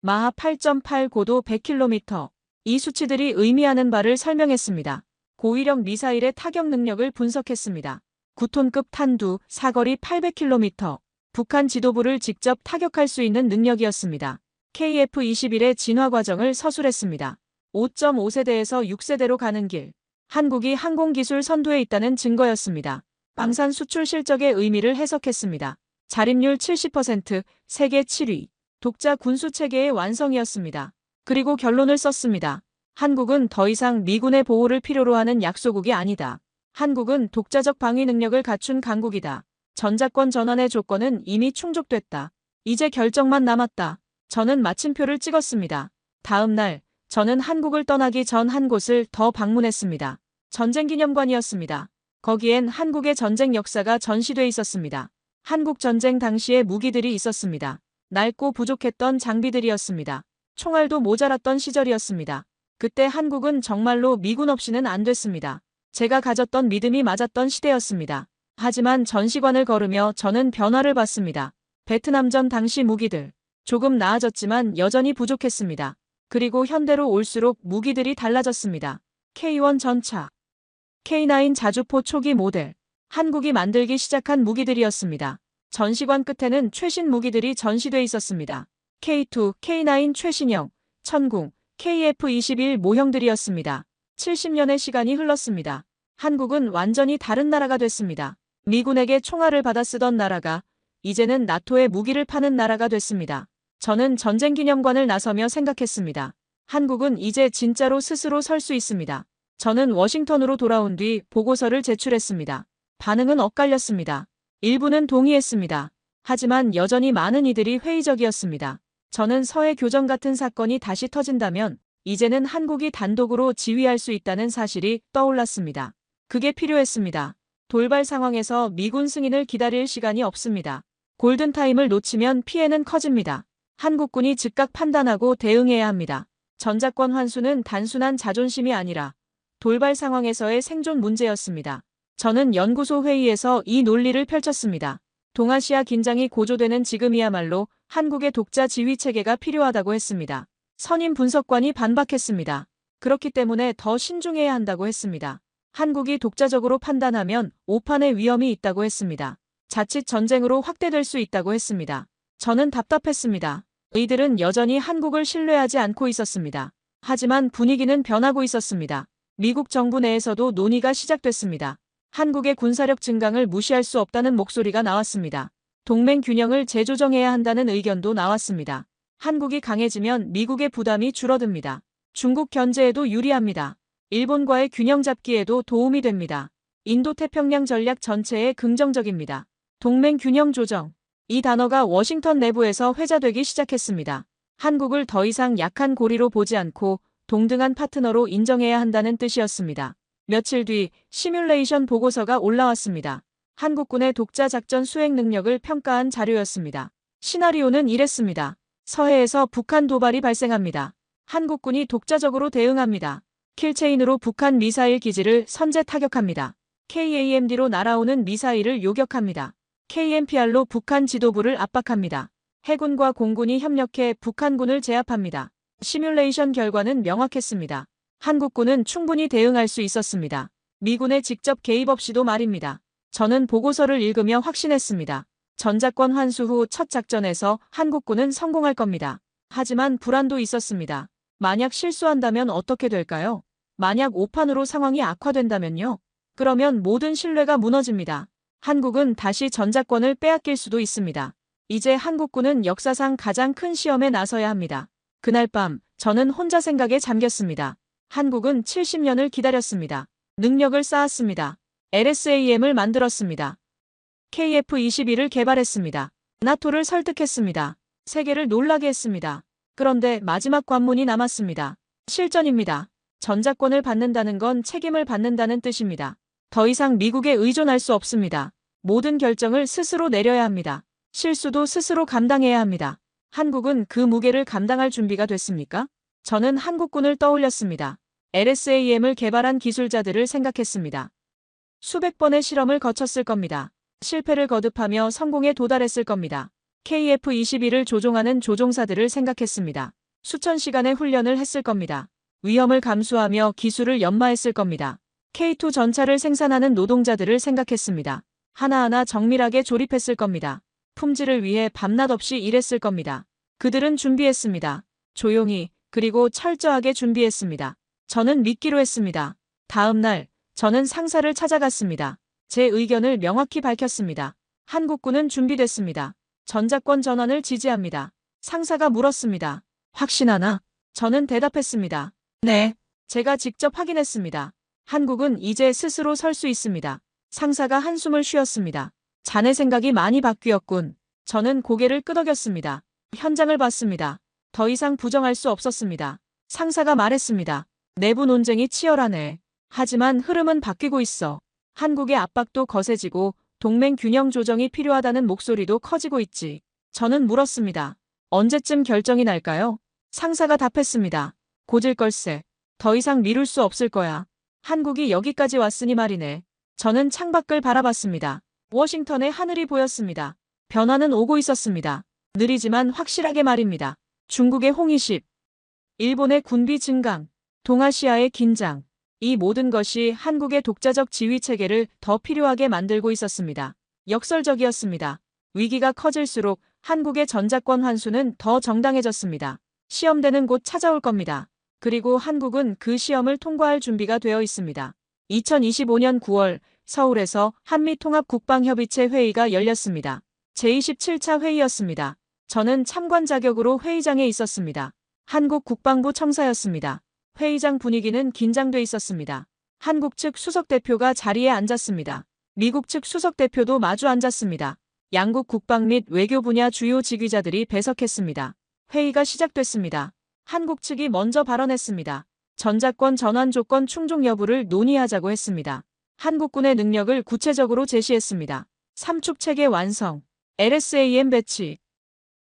Speaker 1: 마하 8.8 고도 100km. 이 수치들이 의미하는 바를 설명했습니다. 고위력 미사일의 타격 능력을 분석했습니다. 9톤급 탄두, 사거리 800km. 북한 지도부를 직접 타격할 수 있는 능력이었습니다. KF-21의 진화 과정을 서술했습니다. 5.5세대에서 6세대로 가는 길. 한국이 항공기술 선두에 있다는 증거였습니다. 방산 수출 실적의 의미를 해석했습니다. 자립률 70%, 세계 7위. 독자 군수 체계의 완성이었습니다. 그리고 결론을 썼습니다. 한국은 더 이상 미군의 보호를 필요로 하는 약소국이 아니다. 한국은 독자적 방위 능력을 갖춘 강국이다. 전작권 전환의 조건은 이미 충족됐다. 이제 결정만 남았다. 저는 마침표를 찍었습니다. 다음 날, 저는 한국을 떠나기 전 한 곳을 더 방문했습니다. 전쟁기념관이었습니다. 거기엔 한국의 전쟁 역사가 전시돼 있었습니다. 한국 전쟁 당시의 무기들이 있었습니다. 낡고 부족했던 장비들이었습니다. 총알도 모자랐던 시절이었습니다. 그때 한국은 정말로 미군 없이는 안 됐습니다. 제가 가졌던 믿음이 맞았던 시대였습니다. 하지만 전시관을 걸으며 저는 변화를 봤습니다. 베트남전 당시 무기들. 조금 나아졌지만 여전히 부족했습니다. 그리고 현대로 올수록 무기들이 달라졌습니다. K1 전차, K9 자주포 초기 모델. 한국이 만들기 시작한 무기들이었습니다. 전시관 끝에는 최신 무기들이 전시돼 있었습니다. K2, K9 최신형, 천궁, KF-21 모형들이었습니다. 70년의 시간이 흘렀습니다. 한국은 완전히 다른 나라가 됐습니다. 미군에게 총알을 받아 쓰던 나라가 이제는 나토에 무기를 파는 나라가 됐습니다. 저는 전쟁 기념관을 나서며 생각했습니다. 한국은 이제 진짜로 스스로 설 수 있습니다. 저는 워싱턴으로 돌아온 뒤 보고서를 제출했습니다. 반응은 엇갈렸습니다. 일부는 동의했습니다. 하지만 여전히 많은 이들이 회의적이었습니다. 저는 서해 교전 같은 사건이 다시 터진다면 이제는 한국이 단독으로 지휘할 수 있다는 사실이 떠올랐습니다. 그게 필요했습니다. 돌발 상황에서 미군 승인을 기다릴 시간이 없습니다. 골든타임을 놓치면 피해는 커집니다. 한국군이 즉각 판단하고 대응해야 합니다. 전작권 환수는 단순한 자존심이 아니라 돌발 상황에서의 생존 문제였습니다. 저는 연구소 회의에서 이 논리를 펼쳤습니다. 동아시아 긴장이 고조되는 지금이야말로 한국의 독자 지휘 체계가 필요하다고 했습니다. 선임 분석관이 반박했습니다. 그렇기 때문에 더 신중해야 한다고 했습니다. 한국이 독자적으로 판단하면 오판의 위험이 있다고 했습니다. 자칫 전쟁으로 확대될 수 있다고 했습니다. 저는 답답했습니다. 이들은 여전히 한국을 신뢰하지 않고 있었습니다. 하지만 분위기는 변하고 있었습니다. 미국 정부 내에서도 논의가 시작됐습니다. 한국의 군사력 증강을 무시할 수 없다는 목소리가 나왔습니다. 동맹 균형을 재조정해야 한다는 의견도 나왔습니다. 한국이 강해지면 미국의 부담이 줄어듭니다. 중국 견제에도 유리합니다. 일본과의 균형 잡기에도 도움이 됩니다. 인도태평양 전략 전체에 긍정적입니다. 동맹 균형 조정. 이 단어가 워싱턴 내부에서 회자되기 시작했습니다. 한국을 더 이상 약한 고리로 보지 않고 동등한 파트너로 인정해야 한다는 뜻이었습니다. 며칠 뒤 시뮬레이션 보고서가 올라왔습니다. 한국군의 독자 작전 수행 능력을 평가한 자료였습니다. 시나리오는 이랬습니다. 서해에서 북한 도발이 발생합니다. 한국군이 독자적으로 대응합니다. 킬체인으로 북한 미사일 기지를 선제 타격합니다. KAMD로 날아오는 미사일을 요격합니다. KMPR로 북한 지도부를 압박합니다. 해군과 공군이 협력해 북한군을 제압합니다. 시뮬레이션 결과는 명확했습니다. 한국군은 충분히 대응할 수 있었습니다. 미군의 직접 개입 없이도 말입니다. 저는 보고서를 읽으며 확신했습니다. 전작권 환수 후 첫 작전에서 한국군은 성공할 겁니다. 하지만 불안도 있었습니다. 만약 실수한다면 어떻게 될까요? 만약 오판으로 상황이 악화된다면요? 그러면 모든 신뢰가 무너집니다. 한국은 다시 전작권을 빼앗길 수도 있습니다. 이제 한국군은 역사상 가장 큰 시험에 나서야 합니다. 그날 밤 저는 혼자 생각에 잠겼습니다. 한국은 70년을 기다렸습니다. 능력을 쌓았습니다. LSAM을 만들었습니다. KF-21을 개발했습니다. 나토를 설득했습니다. 세계를 놀라게 했습니다. 그런데 마지막 관문이 남았습니다. 실전입니다. 전작권을 받는다는 건 책임을 받는다는 뜻입니다. 더 이상 미국에 의존할 수 없습니다. 모든 결정을 스스로 내려야 합니다. 실수도 스스로 감당해야 합니다. 한국은 그 무게를 감당할 준비가 됐습니까? 저는 한국군을 떠올렸습니다. LSAM을 개발한 기술자들을 생각했습니다. 수백 번의 실험을 거쳤을 겁니다. 실패를 거듭하며 성공에 도달했을 겁니다. KF-21을 조종하는 조종사들을 생각했습니다. 수천 시간의 훈련을 했을 겁니다. 위험을 감수하며 기술을 연마했을 겁니다. K2 전차를 생산하는 노동자들을 생각했습니다. 하나하나 정밀하게 조립했을 겁니다. 품질을 위해 밤낮 없이 일했을 겁니다. 그들은 준비했습니다. 조용히 그리고 철저하게 준비했습니다. 저는 믿기로 했습니다. 다음 날 저는 상사를 찾아갔습니다. 제 의견을 명확히 밝혔습니다. 한국군은 준비됐습니다. 전작권 전환을 지지합니다. 상사가 물었습니다. 확신하나? 저는 대답했습니다. 네. 제가 직접 확인했습니다. 한국은 이제 스스로 설 수 있습니다. 상사가 한숨을 쉬었습니다. 자네 생각이 많이 바뀌었군. 저는 고개를 끄덕였습니다. 현장을 봤습니다. 더 이상 부정할 수 없었습니다. 상사가 말했습니다. 내부 논쟁이 치열하네. 하지만 흐름은 바뀌고 있어. 한국의 압박도 거세지고 동맹 균형 조정이 필요하다는 목소리도 커지고 있지. 저는 물었습니다. 언제쯤 결정이 날까요? 상사가 답했습니다. 고질 걸세. 더 이상 미룰 수 없을 거야. 한국이 여기까지 왔으니 말이네. 저는 창밖을 바라봤습니다. 워싱턴의 하늘이 보였습니다. 변화는 오고 있었습니다. 느리지만 확실하게 말입니다. 중국의 홍위십, 일본의 군비 증강, 동아시아의 긴장. 이 모든 것이 한국의 독자적 지휘 체계를 더 필요하게 만들고 있었습니다. 역설적이었습니다. 위기가 커질수록 한국의 전작권 환수는 더 정당해졌습니다. 시험대는 곧 찾아올 겁니다. 그리고 한국은 그 시험을 통과할 준비가 되어 있습니다. 2025년 9월 서울에서 한미통합국방협의체 회의가 열렸습니다. 제27차 회의였습니다. 저는 참관 자격으로 회의장에 있었습니다. 한국 국방부 첨사였습니다. 회의장 분위기는 긴장돼 있었습니다. 한국 측 수석대표가 자리에 앉았습니다. 미국 측 수석대표도 마주 앉았습니다. 양국 국방 및 외교 분야 주요 지휘자들이 배석했습니다. 회의가 시작됐습니다. 한국 측이 먼저 발언했습니다. 전자권 전환 조건 충족 여부를 논의하자고 했습니다. 한국군의 능력을 구체적으로 제시했습니다. 삼축 체계 완성, LSAM 배치,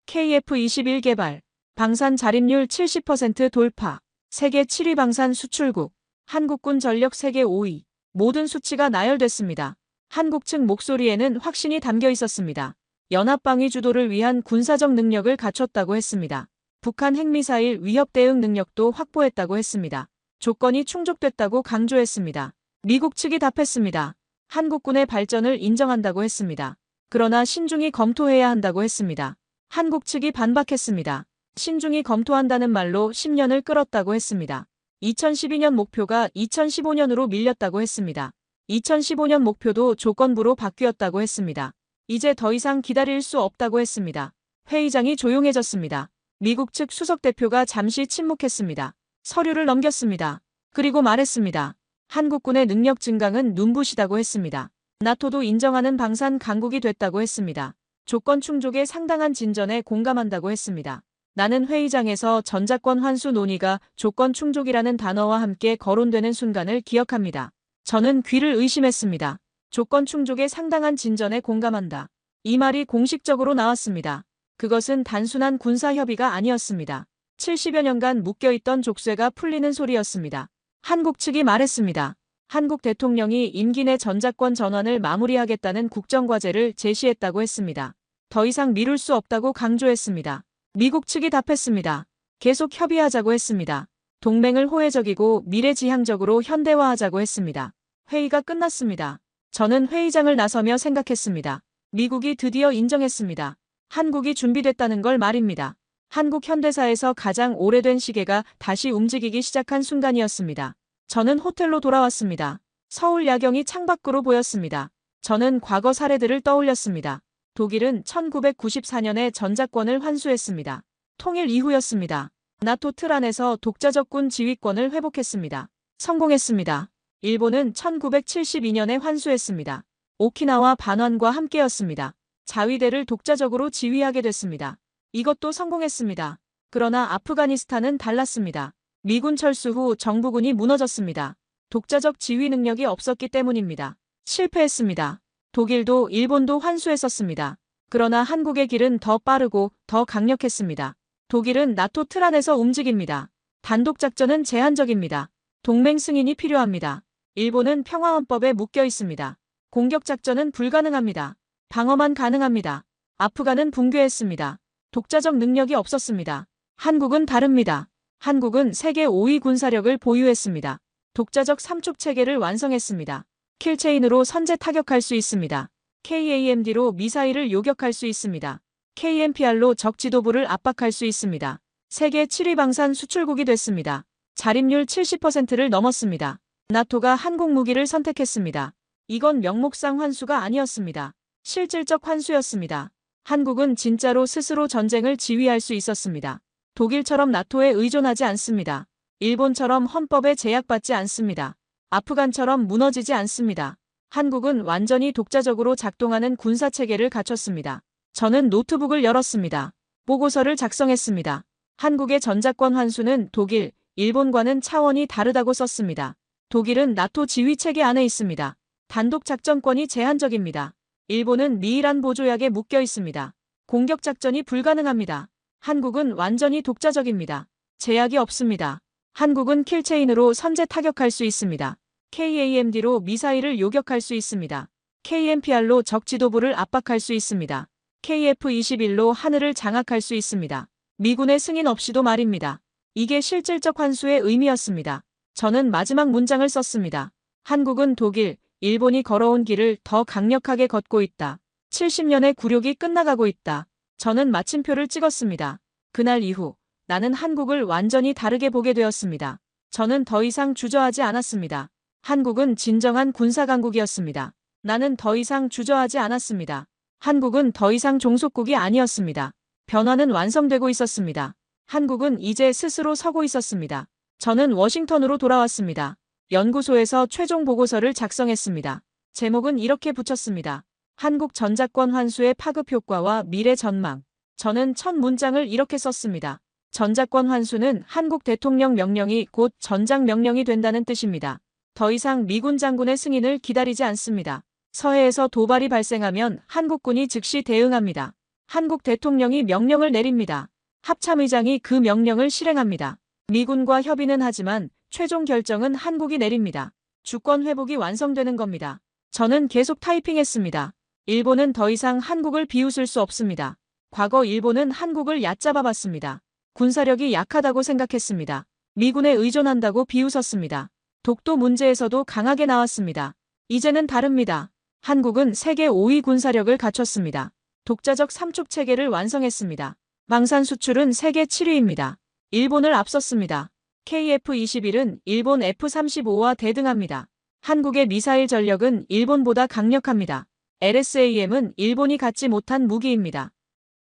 Speaker 1: KF-21 개발, 방산 자립률 70% 돌파, 세계 7위 방산 수출국, 한국군 전력 세계 5위, 모든 수치가 나열됐습니다. 한국 측 목소리에는 확신이 담겨 있었습니다. 연합방위 주도를 위한 군사적 능력을 갖췄다고 했습니다. 북한 핵미사일 위협 대응 능력도 확보했다고 했습니다. 조건이 충족됐다고 강조했습니다. 미국 측이 답했습니다. 한국군의 발전을 인정한다고 했습니다. 그러나 신중히 검토해야 한다고 했습니다. 한국 측이 반박했습니다. 신중히 검토한다는 말로 10년을 끌었다고 했습니다. 2012년 목표가 2015년으로 밀렸다고 했습니다. 2015년 목표도 조건부로 바뀌었다고 했습니다. 이제 더 이상 기다릴 수 없다고 했습니다. 회의장이 조용해졌습니다. 미국 측 수석대표가 잠시 침묵했습니다. 서류를 넘겼습니다. 그리고 말했습니다. 한국군의 능력 증강은 눈부시다고 했습니다. 나토도 인정하는 방산 강국이 됐다고 했습니다. 조건 충족에 상당한 진전에 공감한다고 했습니다. 나는 회의장에서 전자권 환수 논의가 조건 충족이라는 단어와 함께 거론되는 순간을 기억합니다. 저는 귀를 의심했습니다. 조건 충족에 상당한 진전에 공감한다. 이 말이 공식적으로 나왔습니다. 그것은 단순한 군사협의가 아니었습니다. 70여 년간 묶여있던 족쇄가 풀리는 소리였습니다. 한국 측이 말했습니다. 한국 대통령이 임기 내 전자권 전환을 마무리하겠다는 국정과제를 제시했다고 했습니다. 더 이상 미룰 수 없다고 강조했습니다. 미국 측이 답했습니다. 계속 협의하자고 했습니다. 동맹을 호혜적이고 미래지향적으로 현대화하자고 했습니다. 회의가 끝났습니다. 저는 회의장을 나서며 생각했습니다. 미국이 드디어 인정했습니다. 한국이 준비됐다는 걸 말입니다. 한국 현대사에서 가장 오래된 시계가 다시 움직이기 시작한 순간이었습니다. 저는 호텔로 돌아왔습니다. 서울 야경이 창밖으로 보였습니다. 저는 과거 사례들을 떠올렸습니다. 독일은 1994년에 전자권을 환수했습니다. 통일 이후였습니다. 나토 틀 안에서 독자적 군 지휘권을 회복했습니다. 성공했습니다. 일본은 1972년에 환수했습니다. 오키나와 반환과 함께였습니다. 자위대를 독자적으로 지휘하게 됐습니다. 이것도 성공했습니다. 그러나 아프가니스탄은 달랐습니다. 미군 철수 후 정부군이 무너졌습니다. 독자적 지휘 능력이 없었기 때문입니다. 실패했습니다. 독일도 일본도 환수했었습니다. 그러나 한국의 길은 더 빠르고 더 강력했습니다. 독일은 나토 틀 안에서 움직입니다. 단독작전은 제한적입니다. 동맹 승인이 필요합니다. 일본은 평화헌법에 묶여 있습니다. 공격작전은 불가능합니다. 방어만 가능합니다. 아프간은 붕괴했습니다. 독자적 능력이 없었습니다. 한국은 다릅니다. 한국은 세계 5위 군사력을 보유했습니다. 독자적 삼축 체계를 완성했습니다. 킬체인으로 선제 타격할 수 있습니다. KAMD로 미사일을 요격할 수 있습니다. KMPR로 적 지도부를 압박할 수 있습니다. 세계 7위 방산 수출국이 됐습니다. 자립률 70%를 넘었습니다. 나토가 한국 무기를 선택했습니다. 이건 명목상 환수가 아니었습니다. 실질적 환수였습니다. 한국은 진짜로 스스로 전쟁을 지휘할 수 있었습니다. 독일처럼 나토에 의존하지 않습니다. 일본처럼 헌법에 제약받지 않습니다. 아프간처럼 무너지지 않습니다. 한국은 완전히 독자적으로 작동하는 군사체계를 갖췄습니다. 저는 노트북을 열었습니다. 보고서를 작성했습니다. 한국의 전자권 환수는 독일, 일본과는 차원이 다르다고 썼습니다. 독일은 나토 지휘체계 안에 있습니다. 단독 작전권이 제한적입니다. 일본은 미이란 보조약에 묶여 있습니다. 공격작전이 불가능합니다. 한국은 완전히 독자적입니다. 제약이 없습니다. 한국은 킬체인으로 선제 타격할 수 있습니다. KAMD로 미사일을 요격할 수 있습니다. KMPR로 적 지도부를 압박할 수 있습니다. KF-21로 하늘을 장악할 수 있습니다. 미군의 승인 없이도 말입니다. 이게 실질적 환수의 의미였습니다. 저는 마지막 문장을 썼습니다. 한국은 독일, 일본이 걸어온 길을 더 강력하게 걷고 있다. 70년의 굴욕이 끝나가고 있다. 저는 마침표를 찍었습니다. 그날 이후 나는 한국을 완전히 다르게 보게 되었습니다. 저는 더 이상 주저하지 않았습니다. 한국은 진정한 군사강국이었습니다. 나는 더 이상 주저하지 않았습니다. 한국은 더 이상 종속국이 아니었습니다. 변화는 완성되고 있었습니다. 한국은 이제 스스로 서고 있었습니다. 저는 워싱턴으로 돌아왔습니다. 연구소에서 최종 보고서를 작성했습니다. 제목은 이렇게 붙였습니다. 한국 전자권 환수의 파급 효과와 미래 전망. 저는 첫 문장을 이렇게 썼습니다. 전자권 환수는 한국 대통령 명령이 곧 전장 명령이 된다는 뜻입니다. 더 이상 미군 장군의 승인을 기다리지 않습니다. 서해에서 도발이 발생하면 한국군이 즉시 대응합니다. 한국 대통령이 명령을 내립니다. 합참의장이 그 명령을 실행합니다. 미군과 협의는 하지만 최종 결정은 한국이 내립니다. 주권 회복이 완성되는 겁니다. 저는 계속 타이핑했습니다. 일본은 더 이상 한국을 비웃을 수 없습니다. 과거 일본은 한국을 얕잡아 봤습니다. 군사력이 약하다고 생각했습니다. 미군에 의존한다고 비웃었습니다. 독도 문제에서도 강하게 나왔습니다. 이제는 다릅니다. 한국은 세계 5위 군사력을 갖췄습니다. 독자적 삼축 체계를 완성했습니다. 망산 수출은 세계 7위입니다. 일본을 앞섰습니다. KF-21은 일본 F-35와 대등합니다. 한국의 미사일 전력은 일본보다 강력합니다. LSAM은 일본이 갖지 못한 무기입니다.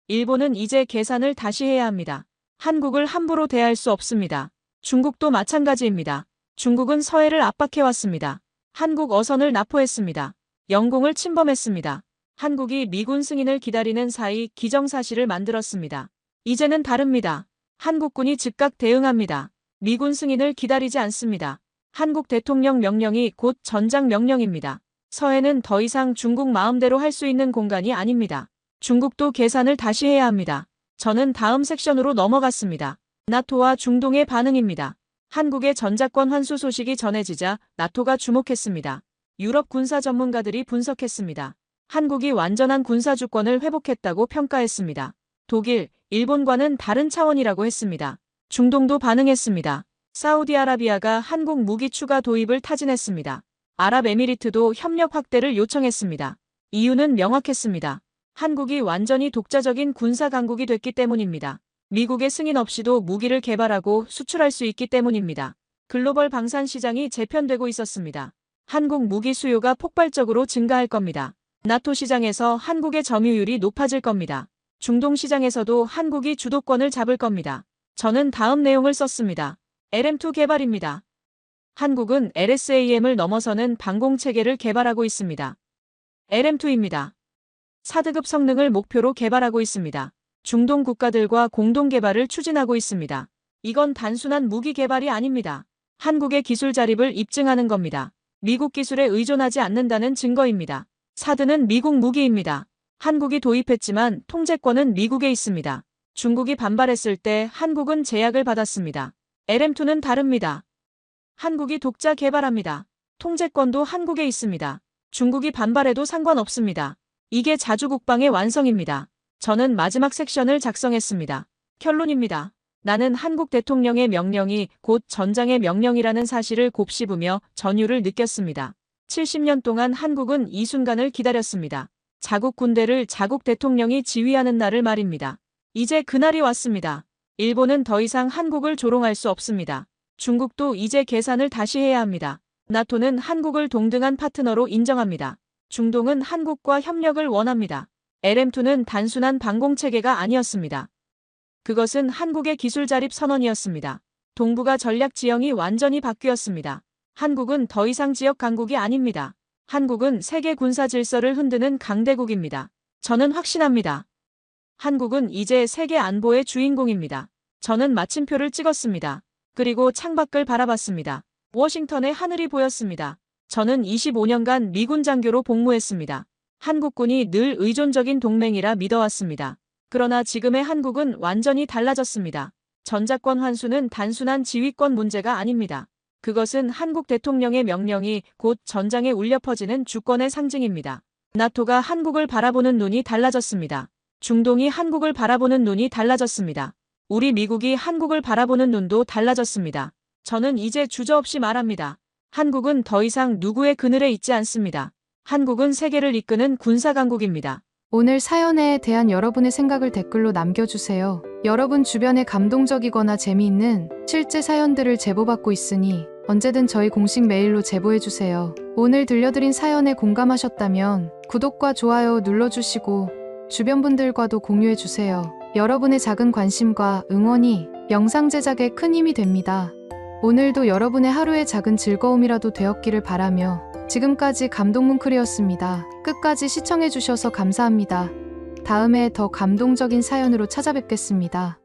Speaker 1: 일본은 이제 계산을 다시 해야 합니다. 한국을 함부로 대할 수 없습니다. 중국도 마찬가지입니다. 중국은 서해를 압박해왔습니다. 한국 어선을 납포했습니다. 영공을 침범했습니다. 한국이 미군 승인을 기다리는 사이 기정사실을 만들었습니다. 이제는 다릅니다. 한국군이 즉각 대응합니다. 미군 승인을 기다리지 않습니다. 한국 대통령 명령이 곧 전장 명령입니다. 서해는 더 이상 중국 마음대로 할 수 있는 공간이 아닙니다. 중국도 계산을 다시 해야 합니다. 저는 다음 섹션으로 넘어갔습니다. 나토와 중동의 반응입니다. 한국의 전자권 환수 소식이 전해지자 나토가 주목했습니다. 유럽 군사 전문가들이 분석했습니다. 한국이 완전한 군사 주권을 회복했다고 평가했습니다. 독일, 일본과는 다른 차원이라고 했습니다. 중동도 반응했습니다. 사우디아라비아가 한국 무기 추가 도입을 타진했습니다. 아랍에미리트도 협력 확대를 요청했습니다. 이유는 명확했습니다. 한국이 완전히 독자적인 군사 강국이 됐기 때문입니다. 미국의 승인 없이도 무기를 개발하고 수출할 수 있기 때문입니다. 글로벌 방산 시장이 재편되고 있었습니다. 한국 무기 수요가 폭발적으로 증가할 겁니다. 나토 시장에서 한국의 점유율이 높아질 겁니다. 중동 시장에서도 한국이 주도권을 잡을 겁니다. 저는 다음 내용을 썼습니다. LM2 개발입니다. 한국은 LSAM을 넘어서는 방공체계를 개발하고 있습니다. LM2입니다. 4등급 성능을 목표로 개발하고 있습니다. 중동 국가들과 공동 개발을 추진하고 있습니다. 이건 단순한 무기 개발이 아닙니다. 한국의 기술 자립을 입증하는 겁니다. 미국 기술에 의존하지 않는다는 증거입니다. 사드는 미국 무기입니다. 한국이 도입했지만 통제권은 미국에 있습니다. 중국이 반발했을 때 한국은 제약을 받았습니다. LM2는 다릅니다. 한국이 독자 개발합니다. 통제권도 한국에 있습니다. 중국이 반발해도 상관없습니다. 이게 자주국방의 완성입니다. 저는 마지막 섹션을 작성했습니다. 결론입니다. 나는 한국 대통령의 명령이 곧 전장의 명령이라는 사실을 곱씹으며 전율을 느꼈습니다. 70년 동안 한국은 이 순간을 기다렸습니다. 자국 군대를 자국 대통령이 지휘하는 날을 말입니다. 이제 그날이 왔습니다. 일본은 더 이상 한국을 조롱할 수 없습니다. 중국도 이제 계산을 다시 해야 합니다. 나토는 한국을 동등한 파트너로 인정합니다. 중동은 한국과 협력을 원합니다. LM2는 단순한 방공체계가 아니었습니다. 그것은 한국의 기술 자립 선언이었습니다. 동북아 전략 지형이 완전히 바뀌었습니다. 한국은 더 이상 지역 강국이 아닙니다. 한국은 세계 군사 질서를 흔드는 강대국입니다. 저는 확신합니다. 한국은 이제 세계 안보의 주인공입니다. 저는 마침표를 찍었습니다. 그리고 창밖을 바라봤습니다. 워싱턴의 하늘이 보였습니다. 저는 25년간 미군 장교로 복무했습니다. 한국군이 늘 의존적인 동맹이라 믿어왔습니다. 그러나 지금의 한국은 완전히 달라졌습니다. 전자권 환수는 단순한 지휘권 문제가 아닙니다. 그것은 한국 대통령의 명령이 곧 전장에 울려 퍼지는 주권의 상징입니다. 나토가 한국을 바라보는 눈이 달라졌습니다. 중동이 한국을 바라보는 눈이 달라졌습니다. 우리 미국이 한국을 바라보는 눈도 달라졌습니다. 저는 이제 주저없이 말합니다. 한국은 더 이상 누구의 그늘에 있지 않습니다. 한국은 세계를 이끄는 군사강국입니다.
Speaker 2: 오늘 사연에 대한 여러분의 생각을 댓글로 남겨주세요. 여러분 주변에 감동적이거나 재미있는 실제 사연들을 제보받고 있으니 언제든 저희 공식 메일로 제보해주세요. 오늘 들려드린 사연에 공감하셨다면 구독과 좋아요 눌러주시고 주변 분들과도 공유해주세요. 여러분의 작은 관심과 응원이 영상 제작에 큰 힘이 됩니다. 오늘도 여러분의 하루의 작은 즐거움이라도 되었기를 바라며 지금까지 감동뭉클이었습니다. 끝까지 시청해주셔서 감사합니다. 다음에 더 감동적인 사연으로 찾아뵙겠습니다.